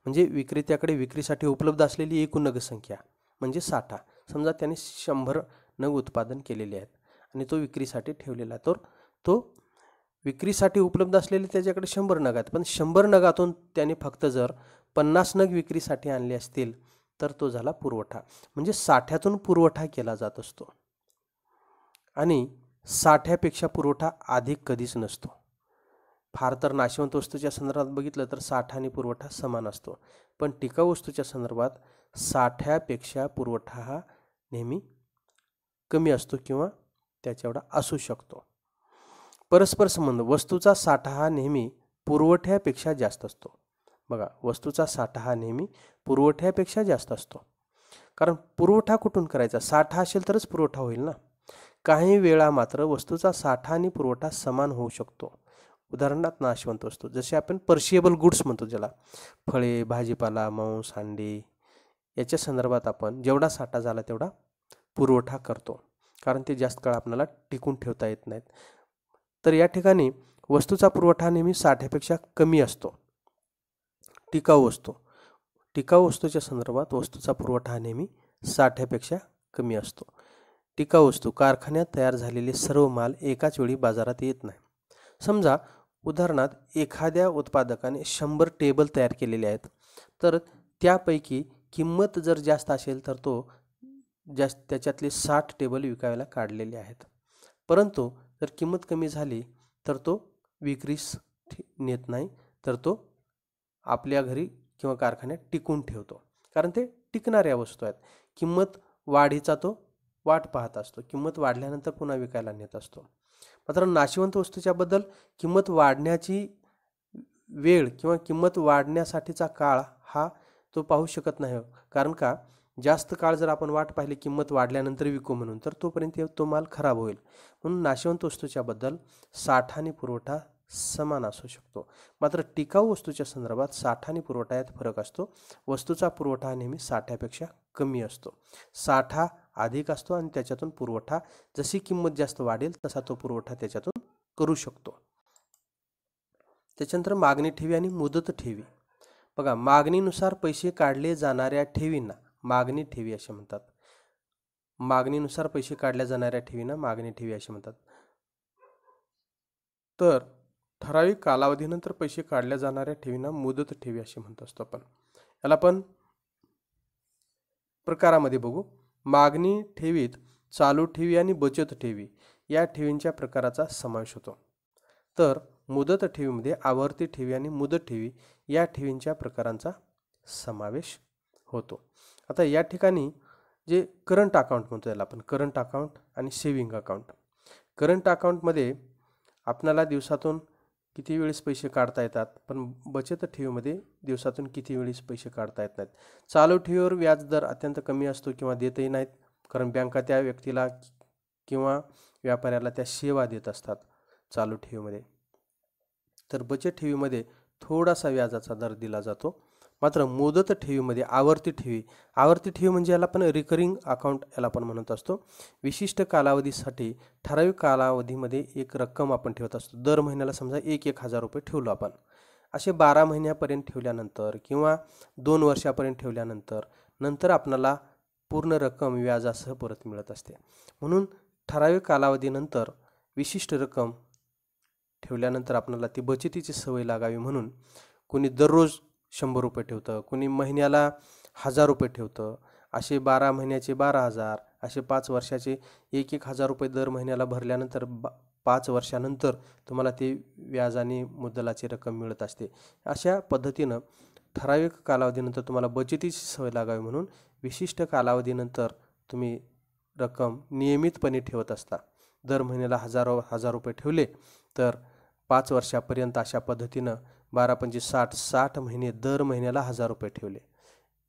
म्हणजे विक्रेत्याकडे विक्रीसाठी उपलब्ध असलेली एकूण नगदसंख्या म्हणजे साठा. समजा त्याने 100 नग उत्पादन केलेले आहेत आणि तो विक्रीसाठी ठेवलेला आहे. तर तो विक्रीसाठी उपलब्ध असलेले त्याच्याकडे 100 नग आहेत, पण 100 नगातून त्याने फक्त जर 50 नग विक्रीसाठी आणले असतील तर तो झाला पुरवठा. म्हणजे साठ्यातून पुरवठा केला जात असतो आणि साठ्यापेक्षा पुरवठा अधिक कधीच नसतो. फार तर नाशवंत वस्तूच्या संदर्भात बघितलं तर साठा आणि पुरवठा समान असतो, पण टिकाऊ वस्तूच्या संदर्भात साठ्यापेक्षा पुरवठा हा नेहमी कमी असतो किंवा त्याच्या एवढा असू शकतो. परस्पर संबंध. वस्तूचा साठा हा नेहमी पुरवठ्यापेक्षा जास्त असतो. बघा, वस्तूचा साठा हा नेहमी पुरवठ्यापेक्षा जास्त असतो. कारण पुरवठा कुठून करायचा? साठा असेल तरच पुरवठा होईल ना. काही वेळा मात्र वस्तूचा साठा आणि पुरवठा समान होऊ शकतो. उदाहरणार्थ नाशवंत वस्तू, जसे आपण पर्शिएबल गुड्स म्हणतो ज्याला, फळे, भाजीपाला, मांस, अंडे याच्या संदर्भात आपण जेवढा साठा झाला तेवढा पुरवठा करतो, कारण ते जास्त काळ आपल्याला टिकून ठेवता येत नाहीत. तर या ठिकाणी वस्तूचा पुरवठा नेहमी साठ्यापेक्षा कमी असतो. टिकाऊ वस्तूच्या संदर्भात वस्तूचा पुरवठा नेहमी साठ्यापेक्षा कमी असतो. टिकाऊ वस्तू, कारखान्यात तयार झालेले सर्व माल एकाच वेळी बाजारात येत नाही. समजा उदाहरणार्थ एखाद्या उत्पादकाने 100 टेबल तयार केलेले आहेत, तर त्यापैकी किंमत जर जास्त असेल तर तो त्याच्यातले 60 टेबल विकायला काढलेले आहेत. परंतु जर किंमत कमी झाली तर तो विक्रीस नेत नाही, तर तो आपल्या घरी किंवा कारखान्यात टिकून ठेवतो, कारण ते टिकणाऱ्या वस्तू आहेत. किंमत वाढीचा तो वाट पाहत असतो, किंमत वाढल्यानंतर पुन्हा विकायला नेत असतो. मात्र नाशवंत वस्तूच्या बद्दल किंमत वाढण्याची वेळ किंवा किंमत वाढण्यासाठीचा काळ हा तो पाहू शकत नाही. कारण का, जास्त काळ जर आपण वाट पाहिली किंमत वाढल्यानंतर विकू म्हणून, तर तोपर्यंत तो माल खराब होईल. म्हणून नाशवंत वस्तूच्या बद्दल साठा आणि पुरवठा समान असू शकतो. मात्र टिकाऊ वस्तूच्या संदर्भात साठा आणि पुरवठा यात फरक असतो. वस्तूचा पुरवठा नेहमी साठ्यापेक्षा कमी असतो. साठा अधिक असतो आणि त्याच्यातून पुरवठा, जशी किंमत जास्त वाढेल तसा तो पुरवठा त्याच्यातून करू शकतो. त्याच्यानंतर मागणी ठेवी आणि मुदत ठेवी. बघा, मागणीनुसार पैसे काढले जाणाऱ्या ठेवींना मागणी ठेवी असे म्हणतात. मागणीनुसार पैसे काढल्या जाणाऱ्या ठेवींना मागणी ठेवी असे म्हणतात. तर ठराविक कालावधीनंतर पैसे काढल्या जाणाऱ्या ठेवींना मुदत ठेवी असे म्हणत असतो आपण. याला पण प्रकारामध्ये बघू. मागणी ठेवीत चालू ठेवी आणि बचत ठेवी या ठेवींच्या प्रकाराचा समावेश होतो. तर मुदत ठेवीमध्ये आवर्ती ठेवी आणि मुदत ठेवी या ठेवींच्या प्रकारांचा समावेश होतो. आता या ठिकाणी जे करंट अकाउंट म्हणतो याला आपण, करंट अकाउंट आणि सेविंग अकाउंट. करंट अकाउंटमध्ये आपल्याला दिवसातून किती वेळेस पैसे काढता येतात, पण बचत ठेवीमध्ये दिवसातून किती वेळेस पैसे काढता येत नाहीत. चालू ठेवीवर व्याज दर अत्यंत कमी असतो किंवा देतही नाहीत, कारण बँका त्या व्यक्तीला किंवा व्यापाऱ्याला त्या सेवा देत असतात चालू ठेवीमध्ये. तर बचत ठेवीमध्ये थोडासा व्याजाचा दर दिला जातो. मात्र मुदत ठेवीमध्ये आवर्ती ठेवी म्हणजे याला आपण रिकरिंग अकाउंट याला आपण म्हणत असतो. विशिष्ट कालावधीसाठी ठराविक कालावधीमध्ये एक रक्कम आपण ठेवत असतो. दर महिन्याला समजा 1,000 रुपये ठेवलो आपण. असे 12 महिन्यापर्यंत ठेवल्यानंतर किंवा 2 वर्षापर्यंत ठेवल्यानंतर आपल्याला पूर्ण रक्कम व्याजासह परत मिळत असते. म्हणून ठराविक कालावधीनंतर विशिष्ट रक्कम ठेवल्यानंतर आपल्याला ती बचतीची सवय लागावी म्हणून कोणी दररोज 100 रुपये ठेवतं, कोणी महिन्याला 1000 रुपये ठेवतं. असे 12 महिन्याचे 12,000, असे 5 वर्षाचे 1,000 रुपये दर महिन्याला भरल्यानंतर 5 वर्षानंतर तुम्हाला ते व्याज आणि मुद्दलाची रक्कम मिळत असते. अशा पद्धतीनं ठराविक कालावधीनंतर तुम्हाला बचतीची सवय लागावी म्हणून विशिष्ट कालावधीनंतर तुम्ही रक्कम नियमितपणे ठेवत असता. दर महिन्याला 1000 रुपये ठेवले तर 5 वर्षापर्यंत अशा पद्धतीनं 12×5 60 महिने दर महिन्याला 1000 रुपये ठेवले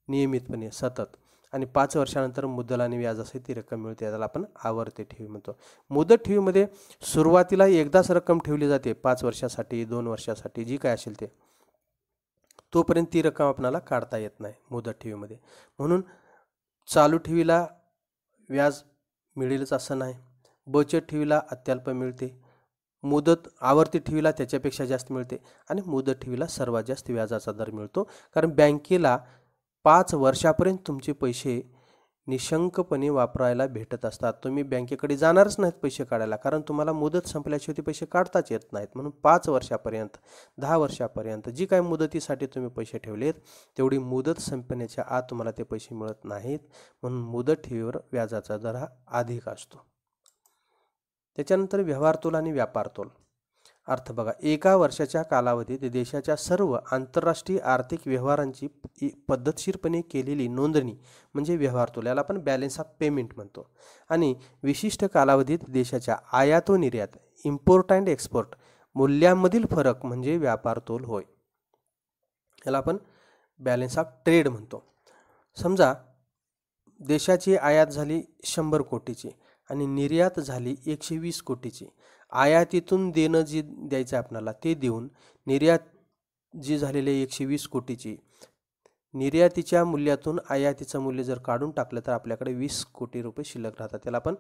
नियमितपणे सतत, आणि 5 वर्षानंतर मुद्दल आणि व्याजासहित ती रक्कम मिळते. त्याला आपण आवर्ती ठेवी म्हणतो. मुदत ठेवीमध्ये सुरुवातीला एकदाच रक्कम ठेवली जाते 5 वर्षासाठी 2 वर्षासाठी जी काय असेल ते, तोपर्यंत ती रक्कम आपल्याला काढता येत नाही मुदत ठेवीमध्ये. म्हणून चालू ठेवीला व्याज मिळेलच असं नाही, बचत ठेवीला अत्यल्प मिळते, आवर्ती ठेवीला त्याच्यापेक्षा जास्त मिळते आणि मुदत ठेवीला सर्वात जास्त व्याजाचा दर मिळतो. कारण बँकेला 5 वर्षापर्यंत तुमचे पैसे निशंकपणे वापरायला भेटत असतात. तुम्ही बँकेकडे जाणारच नाहीत पैसे काढायला, कारण तुम्हाला मुदत संपल्याशिवाय ते पैसे काढताच येत नाहीत. म्हणून 5 वर्षापर्यंत 10 वर्षापर्यंत जी काही मुदतीसाठी तुम्ही पैसे ठेवलेत तेवढी मुदत संपण्याच्या आत तुम्हाला ते पैसे मिळत नाहीत. म्हणून मुदत ठेवीवर व्याजाचा दर हा अधिक असतो. त्याच्यानंतर व्यवहार तोल आणि व्यापार तोल. अर्थ बघा, एका वर्षाच्या कालावधीत देशाच्या सर्व आंतरराष्ट्रीय आर्थिक व्यवहारांची पद्धतशीरपणे केलेली नोंदणी म्हणजे व्यवहार तोल, याला आपण बॅलन्स ऑफ पेमेंट म्हणतो. आणि विशिष्ट कालावधीत देशाच्या आयात व निर्यात इम्पोर्ट अँड एक्सपोर्ट मूल्यांमधील फरक म्हणजे व्यापार तोल होय. याला आपण बॅलन्स ऑफ ट्रेड म्हणतो. समजा देशाची आयात झाली 100 कोटीची आणि निर्यात झाली 120 कोटीची. आयातीतून देणं जी द्यायचं आपल्याला ते देऊन निर्यात जी झालेली 120 कोटीची, निर्यातीच्या मूल्यातून आयातीचं मूल्य जर काढून टाकलं तर आपल्याकडे 20 कोटी रुपये शिल्लक राहतात. त्याला आपण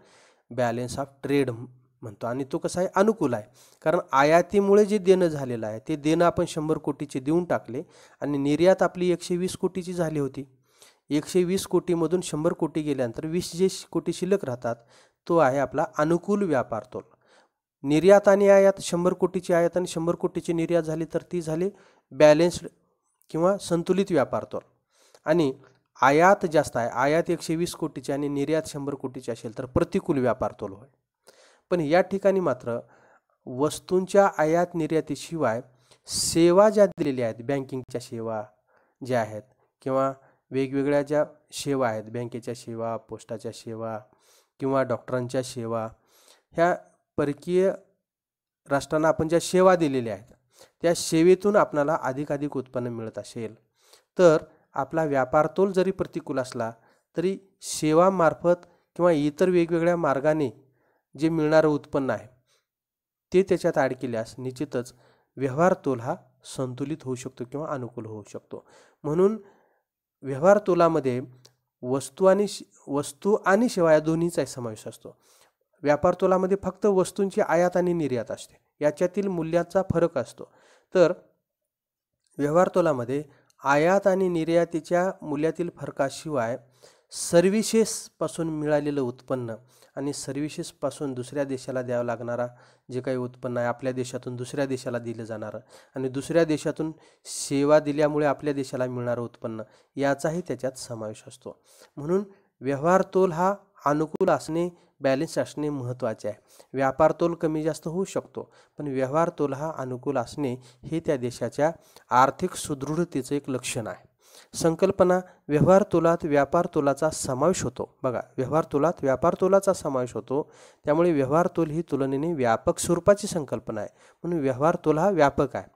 बॅलन्स ऑफ ट्रेड म्हणतो. आणि तो कसा आहे, अनुकूल आहे. कारण आयातीमुळे जे देणं झालेलं आहे ते देणं आपण 100 कोटीचे देऊन टाकले आणि निर्यात आपली 120 कोटीची झाली होती. 120 कोटीमधून 100 कोटी गेल्यानंतर 20 जे कोटी शिल्लक राहतात तो आहे आपला अनुकूल व्यापार तोल. निर्यात आणि आयात 100 कोटीची आयात आणि 100 कोटीची निर्यात झाली तर ती झाली बॅलन्स्ड किंवा संतुलित व्यापार तोल. आणि आयात जास्त आहे, आयात 120 कोटीची आणि निर्यात 100 कोटीची असेल तर प्रतिकूल व्यापार तोल होय. पण या ठिकाणी मात्र वस्तूंच्या आयात निर्यातीशिवाय सेवा ज्या दिलेल्या आहेत, बँकिंगच्या सेवा ज्या आहेत किंवा वेगवेगळ्या ज्या सेवा आहेत, बँकेच्या सेवा, पोस्टाच्या सेवा किंवा डॉक्टरांच्या सेवा, ह्या परकीय राष्ट्रांना आपण ज्या सेवा दिलेल्या आहेत त्या सेवेतून आपल्याला अधिकाधिक उत्पन्न मिळत असेल तर आपला व्यापार तोल जरी प्रतिकूल असला तरी सेवामार्फत किंवा इतर वेगवेगळ्या मार्गाने जे मिळणारं उत्पन्न आहे ते त्याच्यात ॲड केल्यास निश्चितच व्यवहार तोल हा संतुलित होऊ शकतो किंवा अनुकूल होऊ शकतो. म्हणून व्यवहार तोलामध्ये वस्तू आणि सेवा या दोन्हीचा समावेश असतो. व्यापार तोलामध्ये फक्त वस्तूंची आयात आणि निर्यात असते, याच्यातील मूल्याचा फरक असतो. तर व्यवहार तोलामध्ये आयात आणि निर्यातीच्या मूल्यातील फरकाशिवाय सर्व्हिसेसपासून मिळालेलं उत्पन्न आणि सर्व्हिसेसपासून दुसऱ्या देशाला द्यावं लागणारा जे काही उत्पन्न आहे, आपल्या देशातून दुसऱ्या देशाला दिलं जाणारं आणि दुसऱ्या देशातून सेवा दिल्यामुळे आपल्या देशाला मिळणारं उत्पन्न, याचाही त्याच्यात समावेश असतो. म्हणून व्यवहार तोल हा अनुकूल असणे, बॅलन्स असणे महत्त्वाचे आहे. व्यापार तोल कमी जास्त होऊ शकतो, पण व्यवहार तोल हा अनुकूल असणे हे त्या देशाच्या आर्थिक सुदृढतेचं एक लक्षण आहे. संकल्पना व्यवहार तोलात व्यापार तोलाचा समावेश होतो. बघा, व्यवहार तोलात व्यापार तोलाचा समावेश होतो, त्यामुळे व्यवहार तोल ही तुलनेने व्यापक स्वरूपाची संकल्पना आहे. म्हणून व्यवहार तोल हा व्यापक आहे.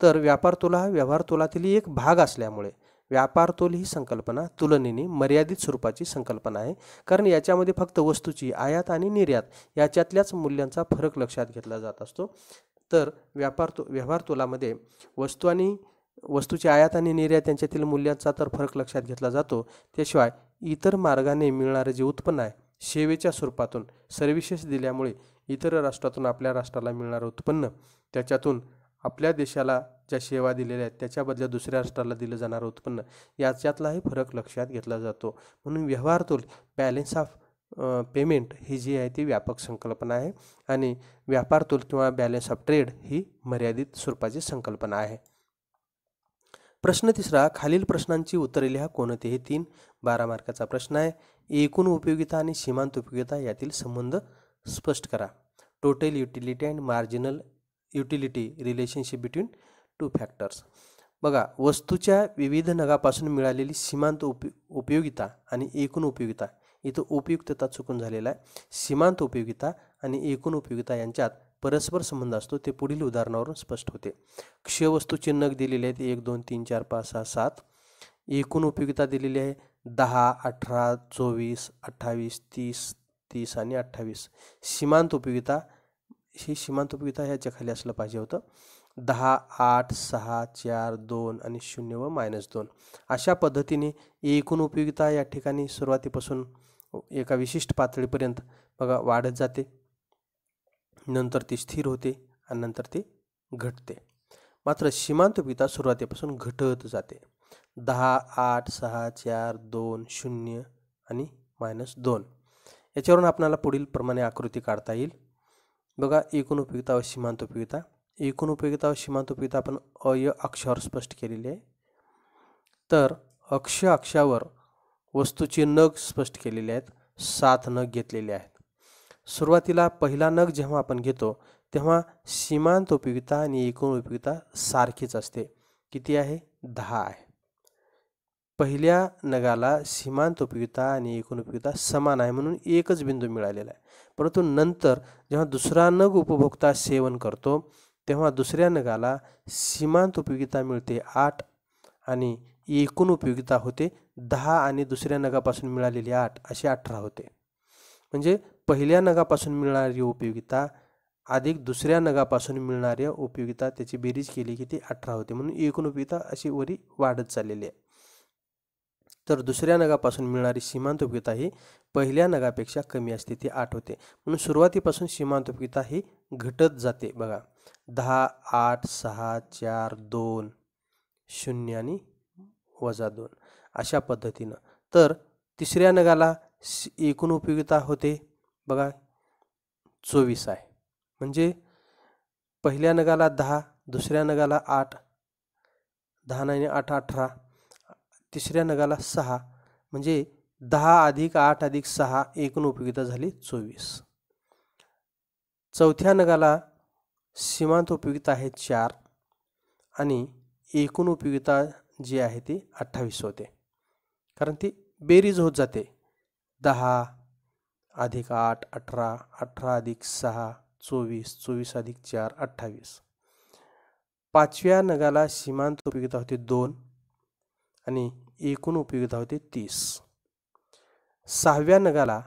तर व्यापार तोल हा व्यवहार तोलातील एक भाग असल्यामुळे व्यापार तोल ही संकल्पना तुलनेने मर्यादित स्वरूपाची संकल्पना आहे. कारण याच्यामध्ये फक्त वस्तूची आयात आणि निर्यात याच्यातल्याच मूल्यांचा फरक लक्षात घेतला जात असतो. तर व्यवहार तोलामध्ये वस्तूची आयात आणि निर्यात यांच्यातील मूल्यांचा तर फरक लक्षात घेतला जातो. त्याशिवाय इतर मार्गाने मिळणारे जे उत्पन्न आहे, सेवेच्या स्वरूपातून सर्व्हिसेस दिल्यामुळे इतर राष्ट्रातून आपल्या राष्ट्राला मिळणारं उत्पन्न, त्याच्यातून आपल्या देशाला ज्या सेवा दिलेल्या आहेत त्याच्या बदल्यात दुसऱ्या राष्ट्राला दिलं जाणारं उत्पन्न, याच्यातलाही फरक लक्षात घेतला जातो. म्हणून व्यवहार तोल, बॅलन्स ऑफ पेमेंट ही जी आहे ती व्यापक संकल्पना आहे आणि व्यापार तोल किंवा बॅलन्स ऑफ ट्रेड ही मर्यादित स्वरूपाची संकल्पना आहे. प्रश्न तिसरा, खालील प्रश्नांची उत्तरे लिहा. कोणतेही 3 12 मार्काचा प्रश्न आहे. एकूण उपयोगिता आणि सीमांत उपयोगिता यातील संबंध स्पष्ट करा. Total utility and marginal utility relationship between 2 factors. बघा, वस्तूच्या विविध नगापासून मिळालेली सीमांत उपयोगिता आणि एकूण उपयोगिता, इथं उपयुक्तता चुकून झालेला आहे. सीमांत उपयोगिता आणि एकूण उपयोगिता यांच्यात परस्पर संबंध असतो, ते पुढील उदाहरणावरून स्पष्ट होते. क्षयवस्तूचे नग दिलेले आहेत 1 2 3 4 5 6 7. एकूण उपयोगिता दिलेली आहे 10 18 24 28 30 आणि 28. सीमांत उपयोगिता ह्याच्या खाली असलं पाहिजे होतं. 10 8 6 4 2 आणि 0 व -2. अशा पद्धतीने एकूण उपयोगिता या ठिकाणी सुरुवातीपासून एका विशिष्ट पातळीपर्यंत बघा वाढत जाते, नंतर ती स्थिर होते आणि नंतर ती घटते. मात्र सीमांत उपयोगिता सुरुवातीपासून घटत जाते. 10 8 6 4 2 0 आणि -2. याच्यावरून आपल्याला पुढील प्रमाणे आकृती काढता येईल. बघा, एकूण उपयोगिता व सीमांत उपयोगिता. एकूण उपयोगिता व सीमांत उपयोगिता आपण अक्षावर स्पष्ट केलेली आहे. तर अक्षावर वस्तूचे नग स्पष्ट केलेले आहेत. 7 नग घेतलेले आहेत. सुरुवातीला पहिला नग जेव्हा आपण घेतो तेव्हा सीमांत उपयोगिता आणि एकूण उपयोगिता सारखीच असते. किती आहे? 10 आहे. पहिल्या नगाला सीमांत उपयोगिता आणि एकूण उपयोगिता समान आहे म्हणून एकच बिंदू मिळालेला आहे. परंतु नंतर जेव्हा दुसरा नग उपभोक्ता सेवन करतो तेव्हा दुसऱ्या नगाला सीमांत उपयोगिता मिळते 8 आणि एकूण उपयोगिता होते 10 आणि दुसऱ्या नगापासून मिळालेली 8 अशी 18 होते. म्हणजे पहिल्या नगापासून मिळणारी उपयोगिता अधिक दुसऱ्या नगापासून मिळणाऱ्या उपयोगिता त्याची बेरीज केली की ती 18 होते. म्हणून एकूण उपयोगिता अशी वरी वाढत चाललेली आहे. तर दुसऱ्या नगापासून मिळणारी सीमांत उपयोगिता ही पहिल्या नगापेक्षा कमी असते, ती 8 होते. म्हणून सुरुवातीपासून सीमांत उपयोगिता ही घटत जाते. बघा, 10 8 6 4 2 0 आणि -2 अशा पद्धतीनं. तर तिसऱ्या नगाला एकूण उपयोगिता होते बघा 24 आहे. म्हणजे पहिल्या नगाला 10, दुसऱ्या नगाला 8, 10 आणि 8 18, तिसऱ्या नगाला 6, म्हणजे 10 अधिक 8 अधिक 6 एकूण उपयोगिता झाली 24. चौथ्या नगाला सीमांत उपयोगिता आहे 4 आणि एकूण उपयोगिता जी आहे ती 28 होते. कारण ती बेरीज होत जाते. 10 अधिक 8 18, 18 अधिक 6 24, 24 अधिक 4 28. पाचव्या नगाला सीमांत उपयोगिता होते 2 आणि एकूण उपयोगिता होते 30. सहाव्या नगाला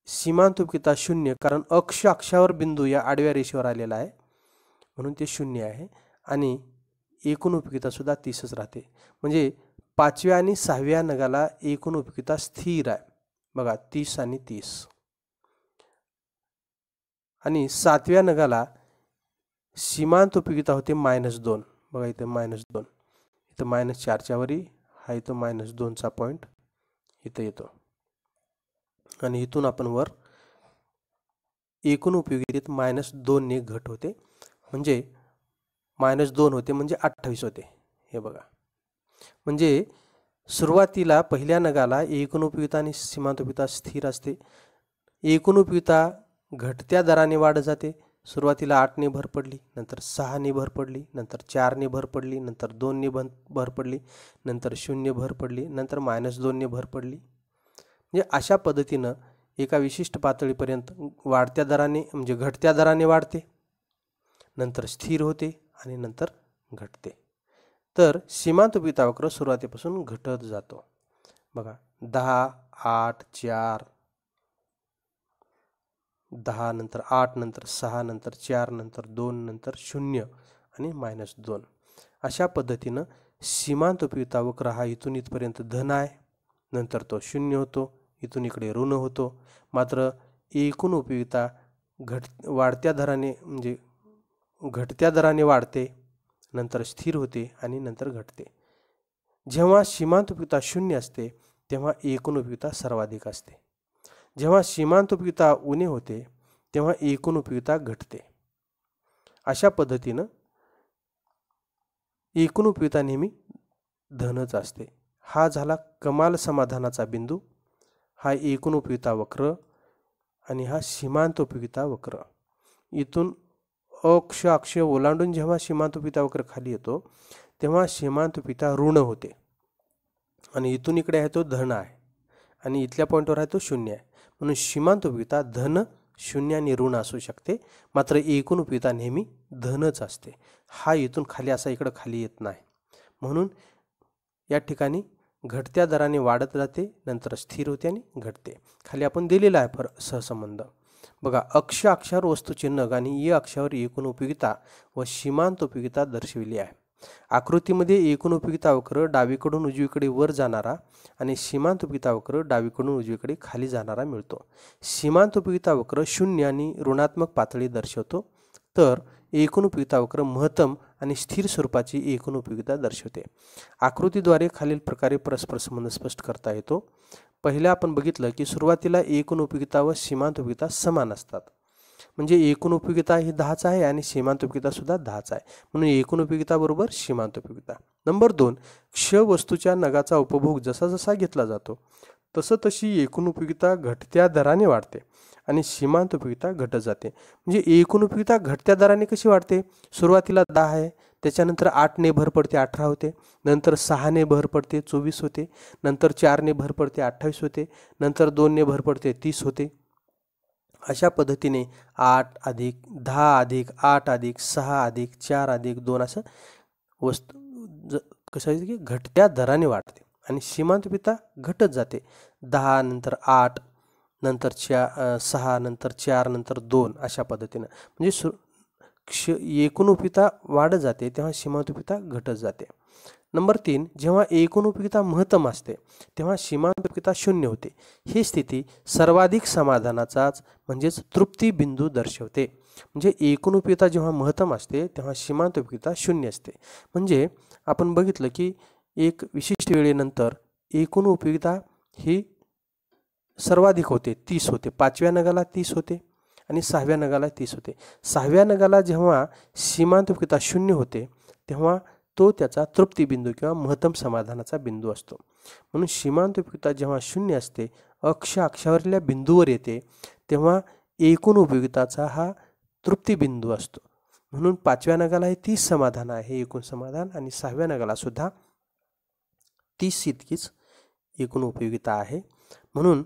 सीमांत उपयोगिता 0, कारण अक्षावर बिंदू या आडव्या रेषेवर आलेला आहे म्हणून ते 0 आहे आणि एकूण उपयोगिता सुद्धा 30च राहते. म्हणजे पाचव्या आणि सहाव्या नगाला एकूण उपयोगिता स्थिर आहे. बघा 30 आणि 30. आणि सातव्या नगाला सीमांत उपयोगिता होते -2. बघा इथे -2, इथं -4च्या वरी हा इथं -2चा पॉईंट इथं येतो आणि इथून आपण वर एकूण उपयोगितेत -2 ने घट होते, म्हणजे -2 होते म्हणजे 28 होते. हे बघा, म्हणजे सुरुवातीला पहिल्या नगाला एकूण उपयोगिता आणि सीमांत उपयोगिता स्थिर असते. एकूण उपयोगिता घटत्या दराने वाढत जाते. सुरुवातीला 8 ने भर पडली, नंतर 6 ने भर पडली, नंतर 4 ने भर पडली, नंतर 2 ने भर पडली, नंतर 0 भर पडली, नंतर -2 ने भर पडली. म्हणजे अशा पद्धतीनं एका विशिष्ट पातळीपर्यंत वाढत्या दराने म्हणजे घटत्या दराने वाढते, नंतर स्थिर होते आणि नंतर घटते. तर सीमांत उपयोगिता वक्र सुरुवातीपासून घटत जातो. बघा 10, 8, 4, 10 नंतर 8 नंतर 6 नंतर 4 नंतर 2 नंतर 0 आणि -2. अशा पद्धतीनं सीमांत उपयोगिता वक्र हा इथून इथपर्यंत धन आहे, नंतर तो 0 होतो, इथून इकडे ऋण होतो. मात्र एकूण उपयोगिता वाढत्या दराने म्हणजे घटत्या दराने वाढते, नंतर स्थिर होते आणि नंतर घटते. जेव्हा सीमांत उपयोगिता 0 असते तेव्हा एकूण उपयोगिता सर्वाधिक असते. जेव्हा सीमांत उपयोगिता उणे होते तेव्हा एकूण उपयोगिता घटते. अशा पद्धतीनं एकूण उपयोगिता नेहमी धनच असते. हा झाला कमाल समाधानाचा बिंदू, हा एकूण उपयोगिता वक्र आणि हा सीमांत उपयोगिता वक्र. इथून अक्ष ओलांडून जेव्हा सीमांत उपयोगिता वक्र खाली येतो तेव्हा सीमांत उपयोगिता ऋण होते आणि इथून इकडे आहे तो धन आहे आणि इथल्या पॉईंटवर आहे तो 0 आहे. म्हणून सीमांत उपयोगिता धन, 0 आणि ऋण असू शकते, मात्र एकूण उपयोगिता नेहमी धनच असते. हा इथून खाली असा इकडं खाली येत नाही. म्हणून या ठिकाणी घटत्या दराने वाढत जाते, नंतर स्थिर होते आणि घटते. खाली आपण दिलेला आहे सहसंबंध. बघा, अक्षावर वस्तुचिन्ह आणि या अक्षावर एकूण उपयोगिता व सीमांत उपयोगिता दर्शविली आहे. आकृतीमध्ये एकूण उपयोगिता वक्र डावीकडून उजवीकडे वर जाणारा आणि सीमांत उपयोगिता वक्र डावीकडून उजवीकडे खाली जाणारा मिळतो. सीमांत उपयोगिता वक्र 0 आणि ऋणात्मक पातळी दर्शवतो, तर एकूण उपयोगिता वक्र महत्तम आणि स्थिर स्वरूपाची एकूण उपयोगिता दर्शवते. आकृतीद्वारे खालील प्रकारे परस्पर संबंध स्पष्ट करता येतो. पहिल्या आपण बघितलं की सुरुवातीला एकूण उपयोगिता व सीमांत उपयोगिता समान असतात, म्हणजे एकूण उपयोगिता ही 10च आहे आणि सीमांत उपयोगिता सुद्धा 10च आहे, म्हणून एकूण उपयोगिता बरोबर सीमांत उपयोगिता. नंबर 2, क्ष वस्तूच्या नगाचा उपभोग जसा जसा घेतला जातो तसं तशी एकूण उपयोगिता घटत्या दराने वाढते आणि सीमांत उपयोगिता घटत जाते. म्हणजे एकूण उपयोगिता घटत्या दराने कशी वाढते? सुरुवातीला 10 आहे, त्याच्यानंतर 8 ने भर पडते 18 होते, नंतर 6 ने भर पडते 24 होते, नंतर 4 ने भर पडते 28 होते, नंतर 2 ने भर पडते 30 होते. अशा पद्धतीने 8 अधिक 10 अधिक 8 अधिक 6 अधिक 4 अधिक 2 असं वस्तू कसं आहे की घटत्या दराने वाढते आणि सीमांत उपयोगिता घटत जाते. 10 नंतर 8 नंतर 6 नंतर 4 नंतर 2 अशा पद्धतीनं. म्हणजे एकूण उपयोगिता वाढत जाते तेव्हा सीमांत उपयोगिता घटत जाते. नंबर 3, जेव्हा एकूण उपयोगिता महत्तम असते तेव्हा सीमांत उपयोगिता 0 होते. ही स्थिती सर्वाधिक समाधानाचाच म्हणजेच तृप्ती बिंदू दर्शवते. म्हणजे एकूण उपयोगिता जेव्हा महत्तम असते तेव्हा सीमांत उपयोगिता 0 असते. म्हणजे आपण बघितलं की एक विशिष्ट वेळेनंतर एकूण उपयोगिता ही सर्वाधिक होते, 30 होते. 5व्या नगाला 30 होते आणि 6व्या नगाला 30 होते. 6व्या नगाला जेव्हा सीमांत उपयोगिता 0 होते तेव्हा तो त्याचा तृप्ती बिंदू किंवा महत्तम समाधानाचा बिंदू असतो. म्हणून सीमांत उपयोगिता जेव्हा 0 असते, अक्षावरल्या बिंदूवर येते, तेव्हा एकूण उपयोगिताचा हा तृप्ती बिंदू असतो. म्हणून 5व्या नगाला हे 30 समाधान आहे एकूण समाधान आणि 6व्या नगाला सुद्धा 30 इतकीच एकूण उपयोगिता आहे. म्हणून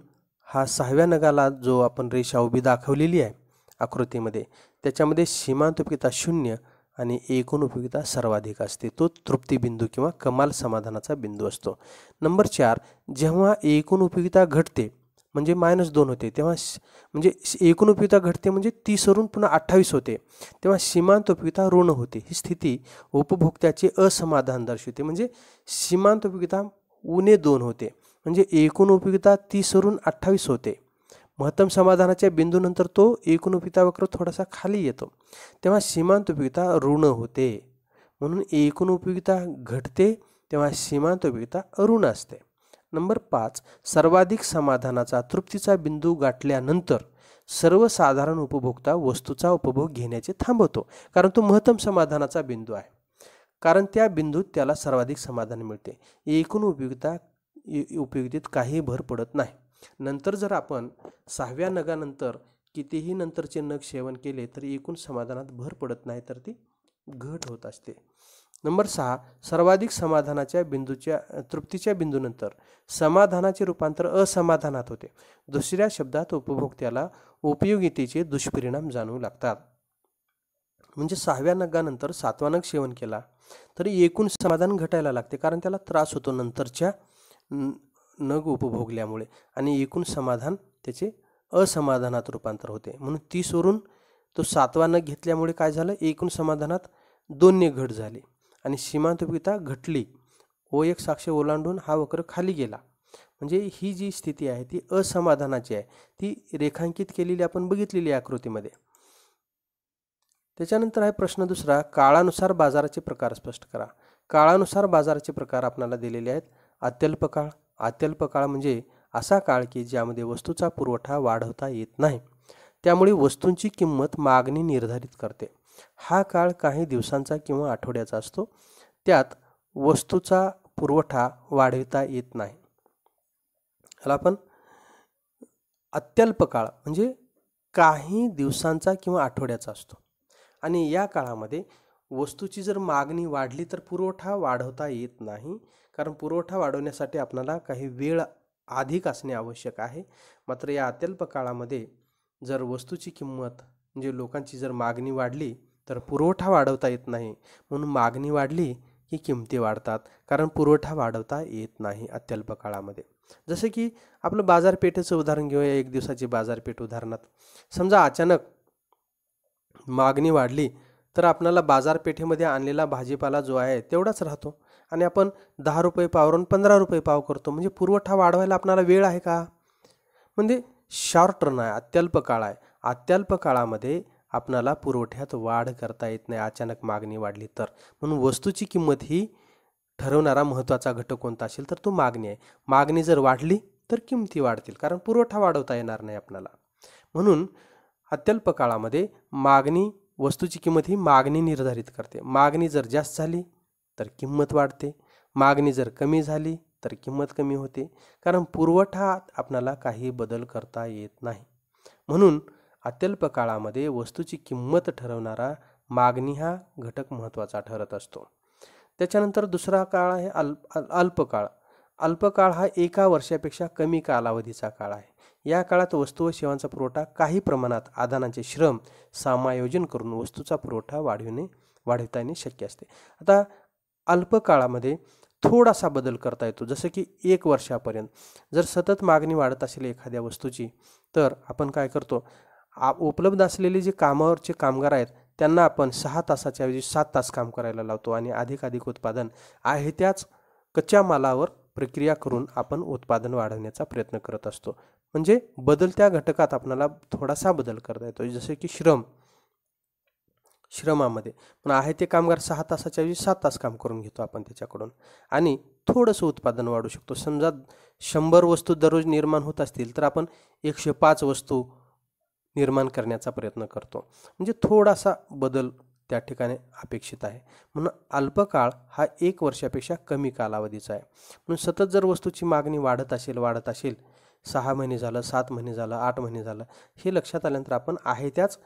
हा 6व्या नगाला जो आपण रेषा उभी दाखवलेली आहे आकृतीमध्ये, त्याच्यामध्ये सीमांत उपयोगिता 0 आणि एकूण उपयोगिता सर्वाधिक असते. तो तृप्ती बिंदू किंवा कमाल समाधानाचा बिंदू असतो. नंबर 4, जेव्हा एकूण उपयोगिता घटते म्हणजे -2 होते तेव्हा म्हणजे एकूण उपयोगिता घटते म्हणजे 30 वरून पुन्हा 28 होते तेव्हा सीमांत उपयोगिता ऋण होते. ही स्थिती उपभोक्त्याचे असमाधान दर्शवते. म्हणजे सीमांत उपयोगिता -2 होते म्हणजे एकूण उपयोगिता 30 वरून 28 होते. महत्तम समाधानाच्या बिंदूनंतर तो एकूण उपयोगिता वक्र थोडासा खाली येतो तेव्हा सीमांत उपयोगिता ऋण होते. म्हणून एकूण उपयोगिता घटते तेव्हा सीमांत उपयोगिता ऋण असते. नंबर 5, सर्वाधिक समाधानाचा तृप्तीचा बिंदू गाठल्यानंतर सर्वसाधारण उपभोक्ता वस्तूचा उपभोग घेण्याचे थांबवतो, कारण तो महत्तम समाधानाचा बिंदू आहे, कारण त्या बिंदूत त्याला सर्वाधिक समाधान मिळते. एकूण उपयोगितेत काही भर पडत नाही. नंतर जर आपण 6व्या नगानंतर कितीही नंतरचे नग सेवन केले तरी एकूण समाधानात भर पडत नाही, तर ती घट होत असते. नंबर 6, सर्वाधिक समाधानाच्या तृप्तीच्या बिंदूनंतर समाधानाचे रूपांतर असमाधानात होते. दुसऱ्या शब्दात उपभोक्त्याला उपयोगितेचे दुष्परिणाम जाणवू लागतात. म्हणजे 6व्या नगानंतर 7वा नग सेवन केला तरी एकूण समाधान घटायला लागते, कारण त्याला त्रास होतो नंतरच्या नग उपभोगल्यामुळे, आणि एकूण समाधान त्याचे असमाधानात रूपांतर होते. म्हणून 30 वरून तो 7वा नग घेतल्यामुळे काय झालं, एकूण समाधानात 2 ने घट झाली आणि सीमांत उपयोगिता घटली. O1 अक्ष ओलांडून हा वक्र खाली गेला. म्हणजे ही जी स्थिती आहे ती असमाधानाची आहे, ती रेखांकित केलेली आपण बघितलेली आहे आकृतीमध्ये. त्याच्यानंतर आहे प्रश्न दुसरा, काळानुसार बाजाराचे प्रकार स्पष्ट करा. काळानुसार बाजाराचे प्रकार आपल्याला दिलेले आहेत. अत्यल्प काळ. अत्यल्प काळ म्हणजे असा काळ की ज्यामध्ये वस्तूचा पुरवठा वाढवता येत नाही, त्यामुळे वस्तूंची किंमत मागणी निर्धारित करते. हा काळ काही दिवसांचा किंवा आठवड्याचा असतो. त्यात वस्तूचा पुरवठा वाढवता येत नाही. ह्याला आपण अत्यल्प काळ म्हणजे काही दिवसांचा किंवा आठवड्याचा असतो, आणि या काळामध्ये वस्तूची जर मागणी वाढली तर पुरवठा वाढवता येत नाही, कारण पुरवठा वाढवण्यासाठी आपल्याला काही वेळ अधिक असणे आवश्यक आहे. मात्र या अत्यल्प काळामध्ये जर वस्तूची किंमत म्हणजे लोकांची जर मागणी वाढली तर पुरवठा वाढवता येत नाही, म्हणून मागणी वाढली की किमती वाढतात, कारण पुरवठा वाढवता येत नाही अत्यल्प काळामध्ये. जसे की आपलं बाजारपेठेचं उदाहरण घेऊया, एक दिवसाची बाजारपेठ उदाहरणात. समजा अचानक मागणी वाढली तर आपल्याला बाजारपेठेमध्ये आणलेला भाजीपाला जो आहे तेवढाच राहतो, आणि आपण 10 रुपये पावरून 15 रुपये पाव करतो. म्हणजे पुरवठा वाढवायला आपल्याला वेळ आहे का? म्हणजे शॉर्ट टर्म आहे, अत्यल्प काळ आहे. अत्यल्प काळामध्ये आपल्याला पुरवठ्यात वाढ करता येत नाही अचानक मागणी वाढली तर. म्हणून वस्तूची किंमत ही ठरवणारा महत्त्वाचा घटक कोणता असेल तर तो मागणी आहे. मागणी जर वाढली तर किमती वाढतील, कारण पुरवठा वाढवता येणार नाही आपल्याला. म्हणून अत्यल्प काळामध्ये वस्तूची किंमत ही मागणी निर्धारित करते. मागणी जर जास्त झाली तर किंमत वाढते, मागणी जर कमी झाली तर किंमत कमी होते, कारण पुरवठ्यात आपल्याला काही बदल करता येत नाही. म्हणून अत्यल्प काळामध्ये वस्तूची किंमत ठरवणारा मागणी हा घटक महत्त्वाचा ठरत असतो. त्याच्यानंतर दुसरा काळ आहे अल्पकाळ. अल्पकाळ हा 1 वर्षापेक्षा कमी कालावधीचा काळ आहे. या काळात वस्तू व सेवांचा पुरवठा काही प्रमाणात आदानाचे श्रम समायोजन करून वस्तूचा पुरवठा वाढवता येणे शक्य असते. आता अल्पकाळामध्ये थोडासा बदल करता येतो, जसं की 1 वर्षापर्यंत जर सतत मागणी वाढत असेल एखाद्या वस्तूची तर आपण काय करतो, उपलब्ध असलेले जे कामावरचे कामगार आहेत त्यांना आपण 6 तासाच्या ऐवजी 7 तास काम करायला लावतो, आणि अधिक उत्पादन आहे त्याच कच्च्या मालावर प्रक्रिया करून आपण उत्पादन वाढवण्याचा प्रयत्न करत असतो. म्हणजे बदलत्या घटकात आपल्याला थोडासा बदल करता येतो, जसे की श्रमामध्ये पण आहे ते कामगार 6 तासाच्या ऐवजी 7 तास काम करून घेतो आपण त्याच्याकडून, आणि थोडंसं उत्पादन वाढू शकतो. समजा 100 वस्तू दररोज निर्माण होत असतील तर आपण 105 वस्तू निर्माण करण्याचा प्रयत्न करतो. म्हणजे थोडासा बदल त्या ठिकाणी अपेक्षित आहे. म्हणून अल्पकाळ हा 1 वर्षापेक्षा कमी कालावधीचा आहे. म्हणून सतत जर वस्तूची मागणी वाढत असेल 6 महिने झालं, 7 महिने झालं, 8 महिने झालं, हे लक्षात आल्यानंतर आपण आहे त्याच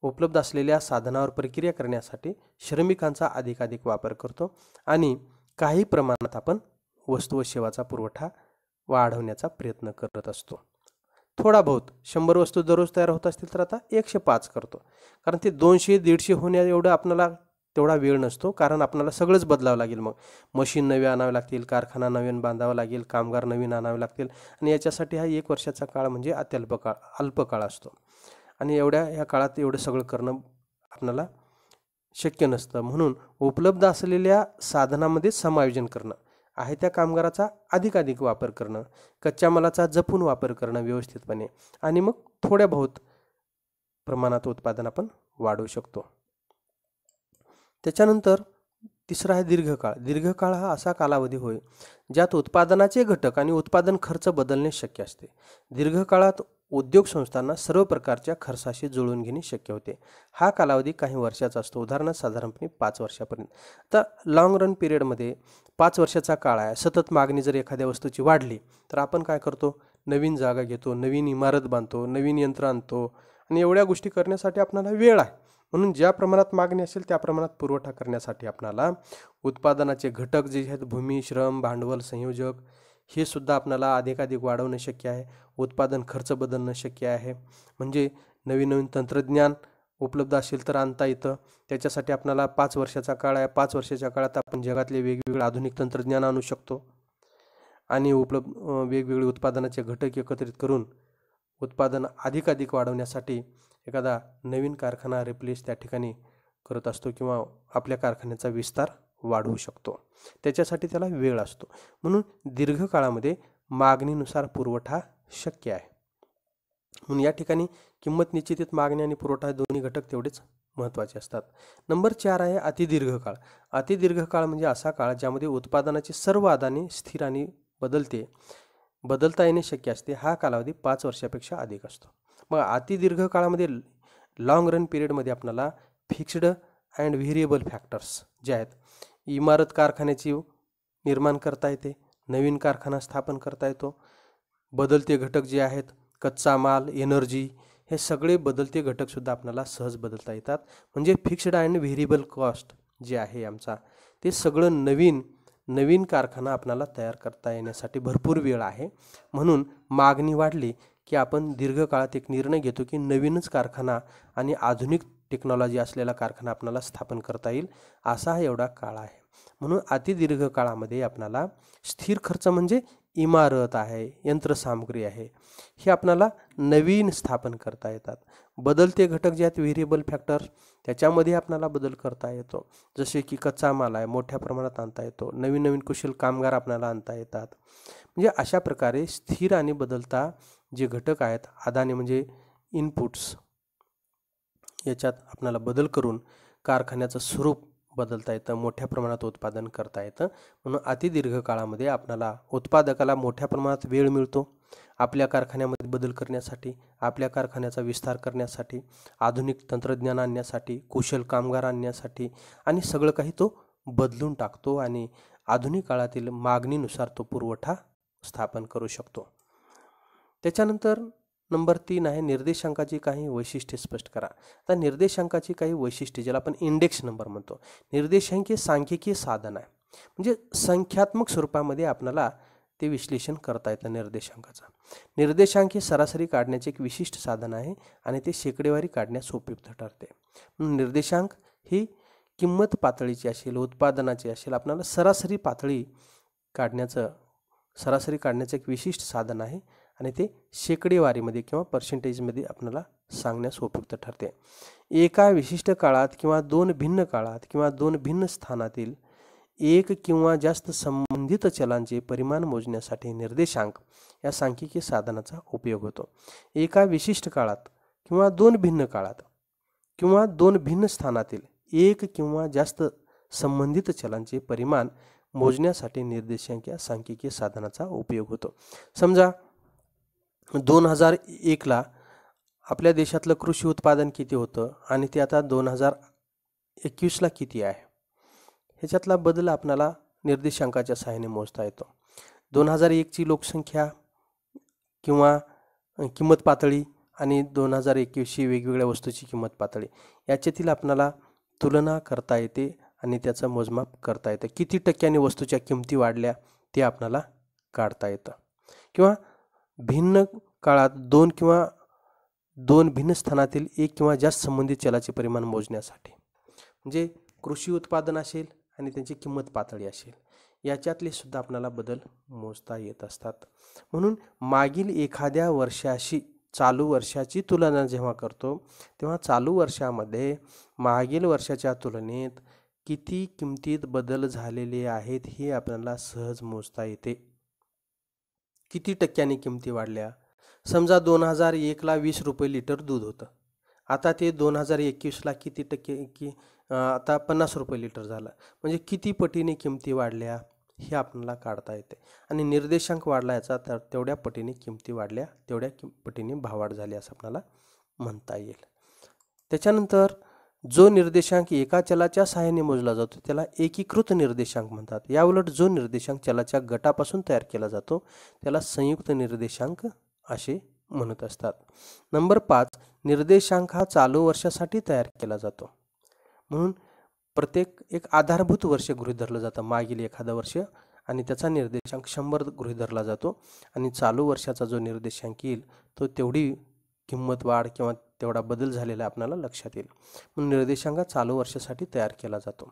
उपलब्ध असलेल्या साधनावर प्रक्रिया करण्यासाठी श्रमिकांचा अधिकाधिक वापर करतो, आणि काही प्रमाणात आपण वस्तू व सेवाचा पुरवठा वाढवण्याचा प्रयत्न करत असतो. थोडा बहुत 100 वस्तू दररोज तयार होत असतील तर आता 105 करतो, कारण ते 200-150 होण्या एवढं आपल्याला तेवढा वेळ नसतो, कारण आपल्याला सगळंच बदलावं लागेल. मग मशीन नवी आणावे लागतील, कारखाना नवीन बांधावा लागेल, कामगार नवीन आणावे लागतील, आणि याच्यासाठी हा 1 वर्षाचा काळ म्हणजे अल्पकाळ असतो, आणि ह्या काळात एवढं सगळं करणं आपल्याला शक्य नसतं. म्हणून उपलब्ध असलेल्या साधनामध्ये समायोजन करणं, आहे त्या कामगाराचा अधिकाधिक वापर करणं, कच्च्या मालाचा जपून वापर करणं व्यवस्थितपणे, आणि मग थोड्या बहुत प्रमाणात उत्पादन आपण वाढवू शकतो. त्याच्यानंतर तिसरा आहे दीर्घकाळ. दीर्घकाळ हा असा कालावधी होय ज्यात उत्पादनाचे घटक आणि उत्पादन खर्च बदलणे शक्य असते. दीर्घकाळात उद्योग संस्थांना सर्व प्रकारच्या खर्चाशी जुळवून घेणे शक्य होते. हा कालावधी काही वर्षाचा असतो, उदाहरणार्थ साधारणपणे 5 वर्षापर्यंत. तर लॉंग रन पिरियडमध्ये 5 वर्षाचा काळ आहे. सतत मागणी जर एखाद्या वस्तूची वाढली तर आपण काय करतो, नवीन जागा घेतो, नवीन इमारत बांधतो, नवीन यंत्र आणतो आणि एवढ्या गोष्टी करण्यासाठी आपल्याला वेळ आहे. म्हणून ज्या प्रमाणात मागणी असेल त्या प्रमाणात पुरवठा करण्यासाठी आपल्याला उत्पादनाचे घटक जे आहेत, भूमी, श्रम, भांडवल, संयोजक, हे सुद्धा आपल्याला अधिकाधिक वाढवणं शक्य आहे. उत्पादन खर्च बदलणं शक्य आहे. म्हणजे नवीन नवीन तंत्रज्ञान उपलब्ध असेल तर आणता येतं. त्याच्यासाठी आपल्याला 5 वर्षाचा काळ आहे. 5 वर्षाच्या काळात आपण जगातले वेगवेगळे आधुनिक तंत्रज्ञान आणू शकतो आणि वेगवेगळे उत्पादनाचे घटक एकत्रित करून उत्पादन अधिकाधिक वाढवण्यासाठी एखादा नवीन कारखाना रिप्लेस त्या ठिकाणी करत असतो किंवा आपल्या कारखान्याचा विस्तार वाढवू शकतो. त्याच्यासाठी त्याला वेळ असतो. म्हणून दीर्घकाळामध्ये मागणीनुसार पुरवठा शक्य आहे. म्हणून या ठिकाणी किंमत निश्चितीत मागणी आणि पुरवठा दोन्ही घटक तेवढेच महत्त्वाचे असतात. नंबर 4 आहे अतिदीर्घकाळ. अतिदीर्घकाळ म्हणजे असा काळ ज्यामध्ये उत्पादनाची सर्व आदाने स्थिर आणि बदलता येणे शक्य असते. हा कालावधी 5 वर्षापेक्षा अधिक असतो. मग अतिदीर्घ काळामध्ये लॉंग रन पिरियडमध्ये आपल्याला फिक्स्ड अँड व्हेरिएबल फॅक्टर्स जे आहेत, इमारत कारखान्याची निर्माण करता येते, नवीन कारखाना स्थापन करता येतो, बदलते घटक जे आहेत, कच्चा माल, एनर्जी, हे सगळे बदलते घटकसुद्धा आपल्याला सहज बदलता येतात. म्हणजे फिक्स्ड अँड व्हेरिएबल कॉस्ट जे आहे आमचा, ते सगळं नवीन कारखाना आपल्याला तयार करता येण्यासाठी भरपूर वेळ आहे. म्हणून मागणी वाढली की आपण दीर्घकाळात एक निर्णय घेतो की नवीनच कारखाना आणि आधुनिक टेक्नॉलॉजी असलेला कारखाना आपल्याला स्थापन करता येईल, असा हा एवढा काळ आहे. म्हणून अतिदीर्घ काळामध्ये आपल्याला स्थिर खर्च म्हणजे इमारत आहे, यंत्रसामुग्री आहे, हे आपल्याला नवीन स्थापन करता येतात. बदलते घटक जे आहेत व्हेरिएबल फॅक्टर, त्याच्यामध्ये आपल्याला बदल करता येतो. जसे की कच्चा माल आहे, मोठ्या प्रमाणात आणता येतो, नवीन नवीन कुशल कामगार आपल्याला आणता येतात. म्हणजे अशा प्रकारे स्थिर आणि बदलता जे घटक आहेत, आदाने म्हणजे इनपुट्स, याच्यात आपल्याला बदल करून कारखान्याचं स्वरूप बदलता येतं, मोठ्या प्रमाणात उत्पादन करता येतं. म्हणून अतिदीर्घ काळामध्ये आपल्याला उत्पादकाला मोठ्या प्रमाणात वेळ मिळतो आपल्या कारखान्यामध्ये बदल करण्यासाठी, आपल्या कारखान्याचा विस्तार करण्यासाठी, आधुनिक तंत्रज्ञान आणण्यासाठी, कुशल कामगार आणण्यासाठी, आणि सगळं काही तो बदलून टाकतो आणि आधुनिक काळातील मागणीनुसार तो पुरवठा स्थापन करू शकतो. त्याच्यानंतर नंबर 3 आहे निर्देशांकाची काही वैशिष्ट्ये स्पष्ट करा. आता निर्देशांकाची काही वैशिष्ट्ये, ज्याला आपण इंडेक्स नंबर म्हणतो. निर्देशांक हे सांख्यिकीय साधन आहे, म्हणजे संख्यात्मक स्वरूपामध्ये आपल्याला ते विश्लेषण करता येतं. निर्देशांक हे सरासरी काढण्याचे एक विशिष्ट साधन आहे आणि ते शेकडेवारी काढण्यास उपयुक्त ठरते. निर्देशांक ही किंमत पातळीची असेल, उत्पादनाची असेल, आपल्याला सरासरी काढण्याचं एक विशिष्ट साधन आहे आणि ते शेकडेवारीमध्ये किंवा पर्सेंटेजमध्ये आपल्याला सांगण्यास उपयुक्त ठरते. एका विशिष्ट काळात किंवा 2 भिन्न काळात किंवा 2 भिन्न स्थानातील एक किंवा जास्त संबंधित चलांचे परिमाण मोजण्यासाठी निर्देशांक या सांख्यिकीय साधनाचा उपयोग होतो. एका विशिष्ट काळात किंवा 2 भिन्न काळात किंवा 2 भिन्न स्थानातील एक किंवा जास्त संबंधित चलांचे परिमाण मोजण्यासाठी निर्देशांक या सांख्यिकीय साधनाचा उपयोग होतो. समजा 2001ला आपल्या देशातलं कृषी उत्पादन किती होतं आणि ते आता 2021ला किती आहे, ह्याच्यातला बदल आपल्याला निर्देशांकाच्या सहाय्याने मोजता येतो. 2001ची लोकसंख्या किंवा किंमत पातळी आणि 2021ची वेगवेगळ्या वस्तूची किंमत पातळी, याच्यातील आपल्याला तुलना करता येते आणि त्याचं मोजमाप करता येतं. किती टक्क्यांनी वस्तूच्या किमती वाढल्या ते आपल्याला काढता येतं. किंवा भिन्न काळात 2 किंवा 2 भिन्न स्थानातील एक किंवा जास्त संबंधित चलाचे परिमाण मोजण्यासाठी, म्हणजे कृषी उत्पादन असेल आणि त्यांची किंमत पातळी असेल, याच्यातले सुद्धा आपल्याला बदल मोजता येत असतात. म्हणून मागील एखाद्या वर्षाशी चालू वर्षाची तुलना जेव्हा करतो तेव्हा चालू वर्षामध्ये मागील वर्षाच्या तुलनेत किती किमतीत बदल झालेले आहेत हे आपल्याला सहज मोजता येते. किती टक्क्यांनी किमती वाढल्या. समजा 2001ला 20 रुपये लिटर दूध होतं, आता ते 2021ला किती टक्के आता 50 रुपये लिटर झालं, म्हणजे किती पटीने किमती वाढल्या हे आपल्याला काढता येते. आणि निर्देशांक वाढला याचा तर तेवढ्या पटीने किमती वाढल्या, तेवढ्या पटीने भाववाढ झाली असं आपल्याला म्हणता येईल. त्याच्यानंतर जो निर्देशांक एका चलाच्या सहाय्याने मोजला जातो त्याला एकीकृत निर्देशांक म्हणतात. याउलट जो निर्देशांक चलाच्या गटापासून तयार केला जातो त्याला संयुक्त निर्देशांक असे म्हणत असतात. नंबर 5, निर्देशांक हा चालू वर्षासाठी तयार केला जातो. म्हणून प्रत्येक एक आधारभूत वर्ष गृहीत धरलं जातं, मागील एखादं वर्ष, आणि त्याचा निर्देशांक 100 गृहीत धरला जातो. आणि चालू वर्षाचा जो निर्देशांक येईल तो तेवढी किंमत वाढ किंवा तेवढा बदल झालेला आपल्याला लक्षात येईल. म्हणून निर्देशांक चालू वर्षासाठी तयार केला जातो.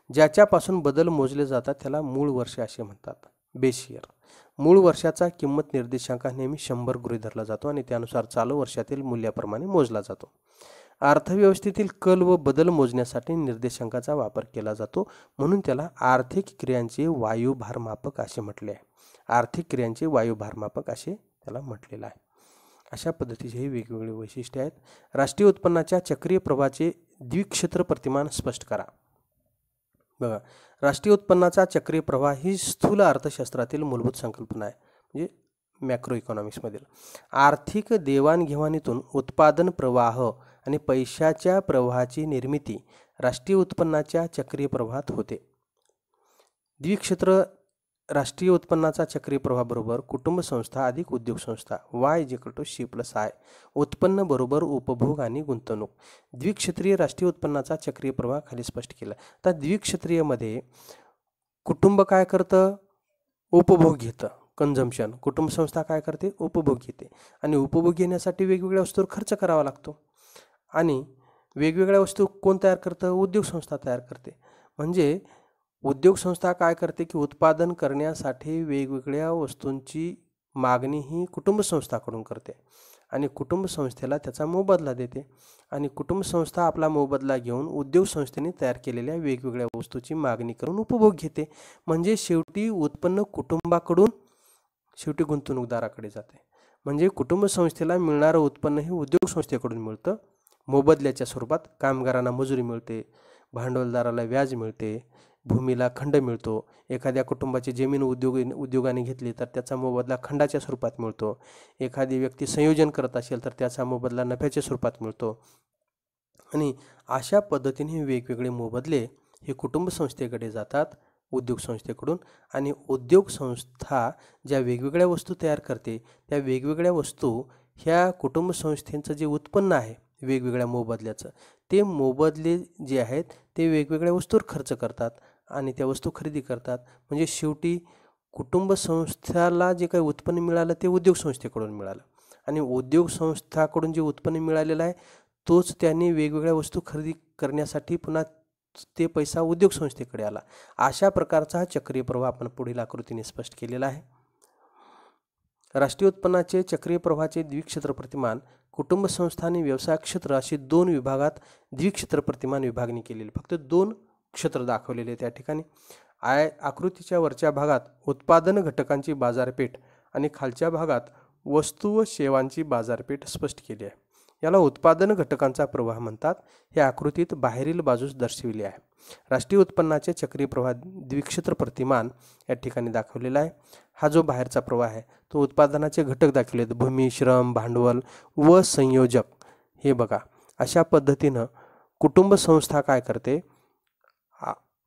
ज्याच्यापासून बदल मोजले जातात त्याला मूळ वर्ष असे म्हणतात, बेस इयर. मूळ वर्षाचा किंमत निर्देशांक नेहमी 100 गृहीत धरला जातो आणि त्यानुसार चालू वर्षातील मूल्याप्रमाणे मोजला जातो. अर्थव्यवस्थेतील कल व बदल मोजण्यासाठी निर्देशांकाचा वापर केला जातो, म्हणून त्याला आर्थिक क्रियांचे वायुभारमापक असे म्हटले आहे. आर्थिक क्रियांचे वायुभारमापक असे त्याला म्हटलेलं आहे. अशा पद्धतीचे हे वेगवेगळे वैशिष्ट्ये आहेत. राष्ट्रीय उत्पन्नाच्या चक्रीय प्रवाहाचे द्विक्षेत्र प्रतिमान स्पष्ट करा. बघा, राष्ट्रीय उत्पन्नाचा चक्रीय प्रवाह ही स्थूल अर्थशास्त्रातील मूलभूत संकल्पना आहे, म्हणजे मॅक्रो इकॉनॉमिक्समधील. आर्थिक देवाणघेवाणीतून उत्पादन प्रवाह आणि पैशाच्या प्रवाहाची निर्मिती राष्ट्रीय उत्पन्नाच्या चक्रीय प्रवाहात होते. द्विक्षेत्र राष्ट्रीय उत्पन्नाचा चक्रीय प्रवाह बरोबर कुटुंब संस्था अधिक उद्योग संस्था, Y=C+I. उत्पन्न बरोबर उपभोग आणि गुंतवणूक. द्विक्षेत्रीय राष्ट्रीय उत्पन्नाचा चक्रीय प्रवाह खाली स्पष्ट केला. तर द्विक्षेत्रीयमध्ये कुटुंब काय करतं? उपभोग घेतं, कन्झम्पशन. कुटुंब संस्था काय करते? उपभोग घेते. आणि उपभोग घेण्यासाठी वेगवेगळ्या वस्तूवर खर्च करावा लागतो. आणि वेगवेगळ्या वस्तू कोण तयार करतं? उद्योग संस्था तयार करते. म्हणजे उद्योग संस्था काय करते की उत्पादन करण्यासाठी वेगवेगळ्या वस्तूंची मागणी ही कुटुंब संस्थाकडून करते आणि कुटुंब संस्थेला त्याचा मोबदला देते. आणि कुटुंब संस्था आपला मोबदला घेऊन उद्योग संस्थेने तयार केलेल्या वेगवेगळ्या वस्तूची मागणी करून उपभोग घेते. म्हणजे शेवटी उत्पन्न कुटुंबाकडून शेवटी गुंतवणूकदाराकडे जाते. म्हणजे कुटुंब संस्थेला मिळणारं उत्पन्न हे उद्योग संस्थेकडून मिळतं मोबदल्याच्या स्वरूपात. कामगारांना मजुरी मिळते, भांडवलदाराला व्याज मिळते, भूमीला खंड मिळतो. एखाद्या कुटुंबाची जमीन उद्योगाने घेतली तर त्याचा मोबदला खंडाच्या स्वरूपात मिळतो. एखादी व्यक्ती संयोजन करत असेल तर त्याचा मोबदला नफ्याच्या स्वरूपात मिळतो. आणि अशा पद्धतीने वेगवेगळे मोबदले हे कुटुंब संस्थेकडे जातात उद्योग संस्थेकडून. आणि उद्योग संस्था ज्या वेगवेगळ्या वस्तू तयार करते त्या वेगवेगळ्या वस्तू ह्या कुटुंब संस्थेचं जे उत्पन्न आहे वेगवेगळ्या मोबदल्याचं, ते मोबदले जे आहेत ते वेगवेगळ्या वस्तूवर खर्च करतात आणि त्या वस्तू खरेदी करतात. म्हणजे शेवटी कुटुंब संस्थेला जे काही उत्पन्न मिळालं ते उद्योग संस्थेकडून मिळालं आणि उद्योग संस्थाकडून जे उत्पन्न मिळालेलं आहे तोच त्यांनी वेगवेगळ्या वस्तू खरेदी करण्यासाठी पुन्हा ते पैसा उद्योग संस्थेकडे आला. अशा प्रकारचा हा चक्रीय प्रवाह आपण पुढील आकृतीने स्पष्ट केलेला आहे. राष्ट्रीय उत्पन्नाचे चक्रीय प्रवाहाचे द्विक्षेत्र प्रतिमान कुटुंब संस्था आणि व्यवसाय क्षेत्र अशी 2 विभागात द्विक्षेत्र प्रतिमान विभागणी केलेली. फक्त 2 क्षेत्र दाखवलेले त्या ठिकाणी. आकृतीच्या वरच्या भागात उत्पादन घटकांची बाजारपेठ आणि खालच्या भागात वस्तू व सेवांची बाजारपेठ स्पष्ट केली आहे. याला उत्पादन घटकांचा प्रवाह म्हणतात. हे आकृतीत बाहेरील बाजूस दर्शविले आहे. राष्ट्रीय उत्पन्नाचे चक्रीय प्रवाह द्विक्षेत्र प्रतिमान या ठिकाणी दाखवलेला आहे. हा जो बाहेरचा प्रवाह आहे तो उत्पादनाचे घटक दाखवले आहेत, भूमी, श्रम, भांडवल व संयोजक. हे बघा, अशा पद्धतीनं कुटुंब संस्था काय करते?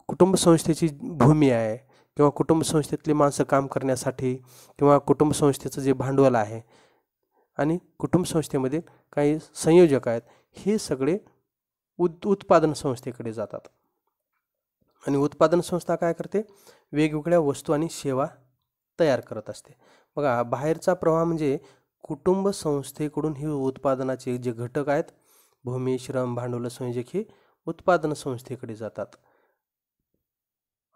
कुटुंब संस्थेची भूमी आहे किंवा कुटुंब संस्थेतली माणसं काम करण्यासाठी किंवा कुटुंब संस्थेचं जे भांडवल आहे आणि कुटुंब संस्थेमध्ये काही संयोजक आहेत, हे सगळे उत्पादन संस्थेकडे जातात. आणि उत्पादन संस्था काय करते? वेगवेगळ्या वस्तू आणि सेवा तयार करत असते. बघा, बाहेरचा प्रवाह म्हणजे कुटुंब संस्थेकडून हे उत्पादनाचे जे घटक आहेत भूमी, श्रम, भांडवल, संयोजक हे उत्पादन संस्थेकडे जातात.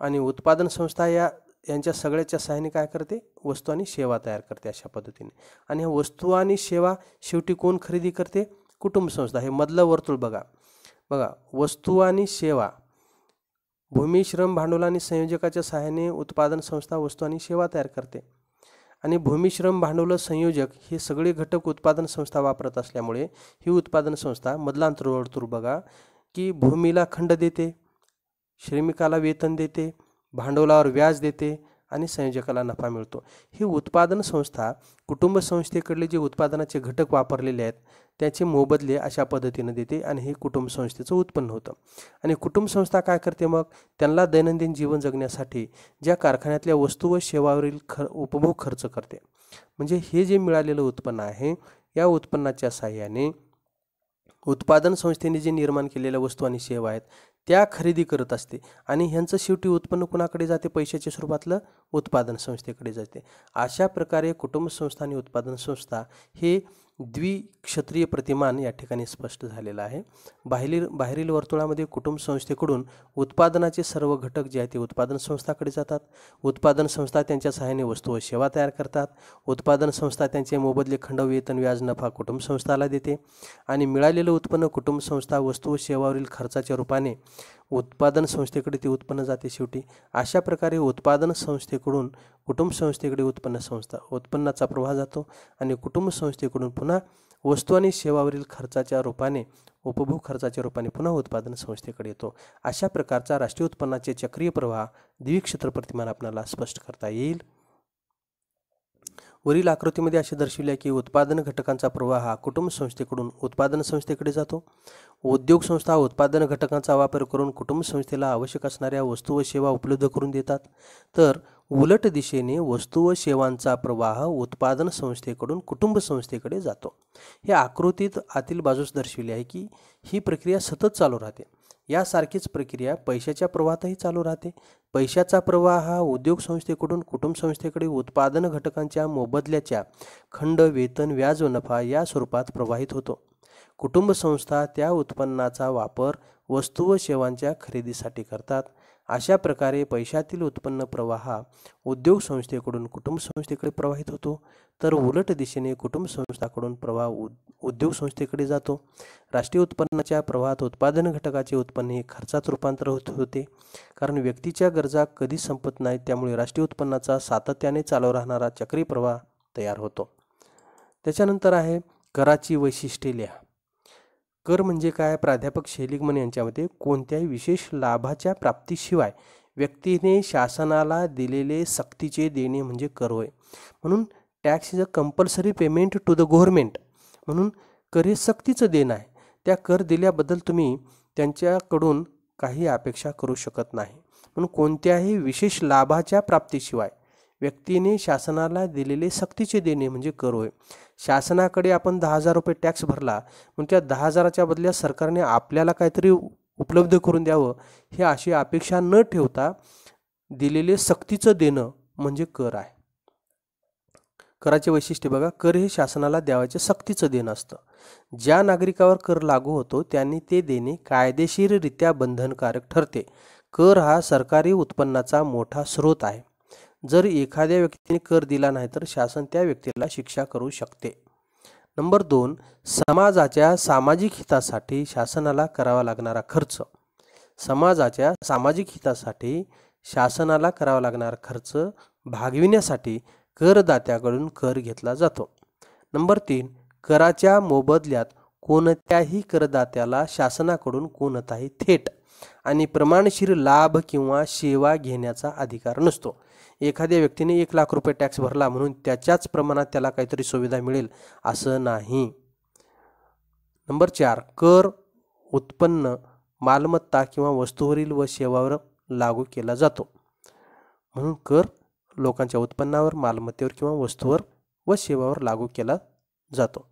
आणि उत्पादन संस्था यांच्या सगळ्याच्या सहाय्याने काय करते? वस्तू आणि सेवा तयार करते अशा पद्धतीने. आणि वस्तू आणि सेवा शेवटी कोण खरेदी करते? कुटुंब संस्था. हे मधलं वर्तुळ बघा. वस्तू आणि सेवा, भूमी, श्रम, भांडवल आणि संयोजकाच्या सहाय्याने उत्पादन संस्था वस्तू आणि सेवा तयार करते. आणि भूमी, श्रम, भांडवल, संयोजक हे सगळे घटक उत्पादन संस्था वापरत असल्यामुळे ही उत्पादन संस्था मधला वर्तुळ बघा की भूमीला खंड देते, श्रमिकाला वेतन देते, भांडवलावर व्याज देते आणि संयोजकाला नफा मिळतो. ही उत्पादन संस्था कुटुंब संस्थेकडले जे उत्पादनाचे घटक वापरलेले आहेत त्याचे मोबदले अशा पद्धतीने देते आणि हे कुटुंब संस्थेचं उत्पन्न होतं. आणि कुटुंब संस्था काय करते मग? त्यांना दैनंदिन जीवन जगण्यासाठी ज्या कारखान्यातल्या वस्तू व सेवावरील उपभोग खर्च करते. म्हणजे हे जे मिळालेलं उत्पन्न आहे या उत्पन्नाच्या साहाय्याने उत्पादन संस्थेने जे निर्माण केलेल्या वस्तू आणि सेवा आहेत त्या खरेदी करत असते आणि ह्यांचं शेवटी उत्पन्न कुणाकडे जाते? पैशाच्या स्वरूपातलं उत्पादन संस्थेकडे जाते. अशा प्रकारे कुटुंब संस्था आणि उत्पादन संस्था हे द्विक्षत्रीय प्रतिमान या ठिकाणी स्पष्ट झालेलं आहे. बाहेरील वर्तुळामध्ये कुटुंब संस्थेकडून उत्पादनाचे सर्व घटक जे आहेत ते उत्पादन संस्थाकडे जातात. उत्पादन संस्था त्यांच्या सहाय्याने वस्तू व सेवा तयार करतात. उत्पादन संस्था त्यांचे मोबदले खंड, वेतन, व्याज, नफा कुटुंब संस्थाला देते आणि मिळालेलं उत्पन्न कुटुंब संस्था वस्तू व सेवावरील खर्चाच्या रूपाने उत्पादन संस्थेकडे ते उत्पन्न जाते शेवटी. अशा प्रकारे उत्पादन संस्थेकडून कुटुंब संस्थेकडे उत्पन्नाचा प्रवाह जातो आणि कुटुंब संस्थेकडून पुन्हा वस्तू आणि सेवावरील खर्चाच्या रूपाने उपभोग खर्चाच्या रूपाने पुन्हा उत्पादन संस्थेकडे येतो. अशा प्रकारचा राष्ट्रीय उत्पन्नाचे चक्रीय प्रवाह द्विक्षेत्र प्रतिमान आपल्याला स्पष्ट करता येईल. वरील आकृतीमध्ये असे दर्शविले की उत्पादन घटकांचा प्रवाह हा कुटुंब संस्थेकडून उत्पादन संस्थेकडे जातो. उद्योग संस्था उत्पादन घटकांचा वापर करून कुटुंब संस्थेला आवश्यक असणाऱ्या वस्तू व सेवा उपलब्ध करून देतात. तर उलट दिशेने वस्तू व सेवांचा प्रवाह उत्पादन संस्थेकडून कुटुंब संस्थेकडे जातो. हे आकृतीत आतील बाजूस दर्शविले आहे की ही प्रक्रिया सतत चालू राहते. यासारखीच प्रक्रिया पैशाच्या प्रवाहातही चालू राहते. पैशाचा प्रवाह हा उद्योग संस्थेकडून कुटुंब संस्थेकडे उत्पादन घटकांच्या मोबदल्याच्या खंड, वेतन, व्याज व नफा या स्वरूपात प्रवाहित होतो. कुटुंब संस्था त्या उत्पन्नाचा वापर वस्तू व सेवांच्या खरेदीसाठी करतात. अशा प्रकारे पैशातील उत्पन्न प्रवाह उद्योग संस्थेकडून कुटुंब संस्थेकडे प्रवाहित होतो. तर उलट दिशेने कुटुंब संस्थाकडून प्रवाह उद्योग संस्थेकडे जातो. राष्ट्रीय उत्पन्नाच्या प्रवाहात उत्पादन घटकाचे उत्पन्न हे खर्चात रूपांतर होते, कारण व्यक्तीच्या गरजा कधी संपत नाहीत. त्यामुळे राष्ट्रीय उत्पन्नाचा सातत्याने चालू राहणारा चक्री प्रवाह तयार होतो. त्याच्यानंतर आहे कराची वैशिष्ट्ये लिहा. कर म्हणजे काय? प्राध्यापक शेलिगमन यांच्या मते कोणत्याही विशेष लाभाच्या प्राप्तीशिवाय व्यक्तीने शासनाला दिलेले सक्तीचे देणे म्हणजे कर होय. म्हणून tax is a compulsory payment to the government. म्हणून कर हे सक्तीचं देणं आहे. त्या कर दिल्याबद्दल तुम्ही त्यांच्याकडून काही अपेक्षा करू शकत नाही. म्हणून कोणत्याही विशेष लाभाच्या प्राप्तीशिवाय व्यक्तीने शासनाला दिलेले सक्तीचे देणे म्हणजे कर होय. शासनाकडे आपण 10,000 रुपये टॅक्स भरला, मग त्या 10,000च्या बदल्यात सरकारने आपल्याला काहीतरी उपलब्ध करून द्यावं हे अशी अपेक्षा न ठेवता दिलेले सक्तीचं देणं म्हणजे कर आहे. कराचे वैशिष्ट्य बघा. कर हे शासनाला द्यावायचे सक्तीचं देणं असतं. ज्या नागरिकावर कर लागू होतो त्यांनी ते देणे कायदेशीररित्या बंधनकारक ठरते. कर हा सरकारी उत्पन्नाचा मोठा स्रोत आहे. जर एखाद्या व्यक्तीने कर दिला नाही तर शासन त्या व्यक्तीला शिक्षा करू शकते. नंबर 2, समाजाच्या सामाजिक हितासाठी शासनाला करावा लागणारा खर्च. समाजाच्या सामाजिक हितासाठी शासनाला करावा लागणारा खर्च भागविण्यासाठी करदात्याकडून कर घेतला जातो. नंबर 3, कराच्या मोबदल्यात कोणत्याही करदात्याला शासनाकडून कोणताही थेट आणि प्रमाणशीर लाभ किंवा सेवा घेण्याचा अधिकार नसतो. एखाद्या व्यक्तीने 1,00,000 रुपये टॅक्स भरला म्हणून त्याच्याच प्रमाणात त्याला काहीतरी सुविधा मिळेल असं नाही. नंबर 4, कर उत्पन्न, मालमत्ता किंवा वस्तूवरील व सेवावर लागू केला जातो. म्हणून कर लोकांच्या उत्पन्नावर, मालमत्तेवर किंवा वस्तूवर व सेवावर लागू केला जातो.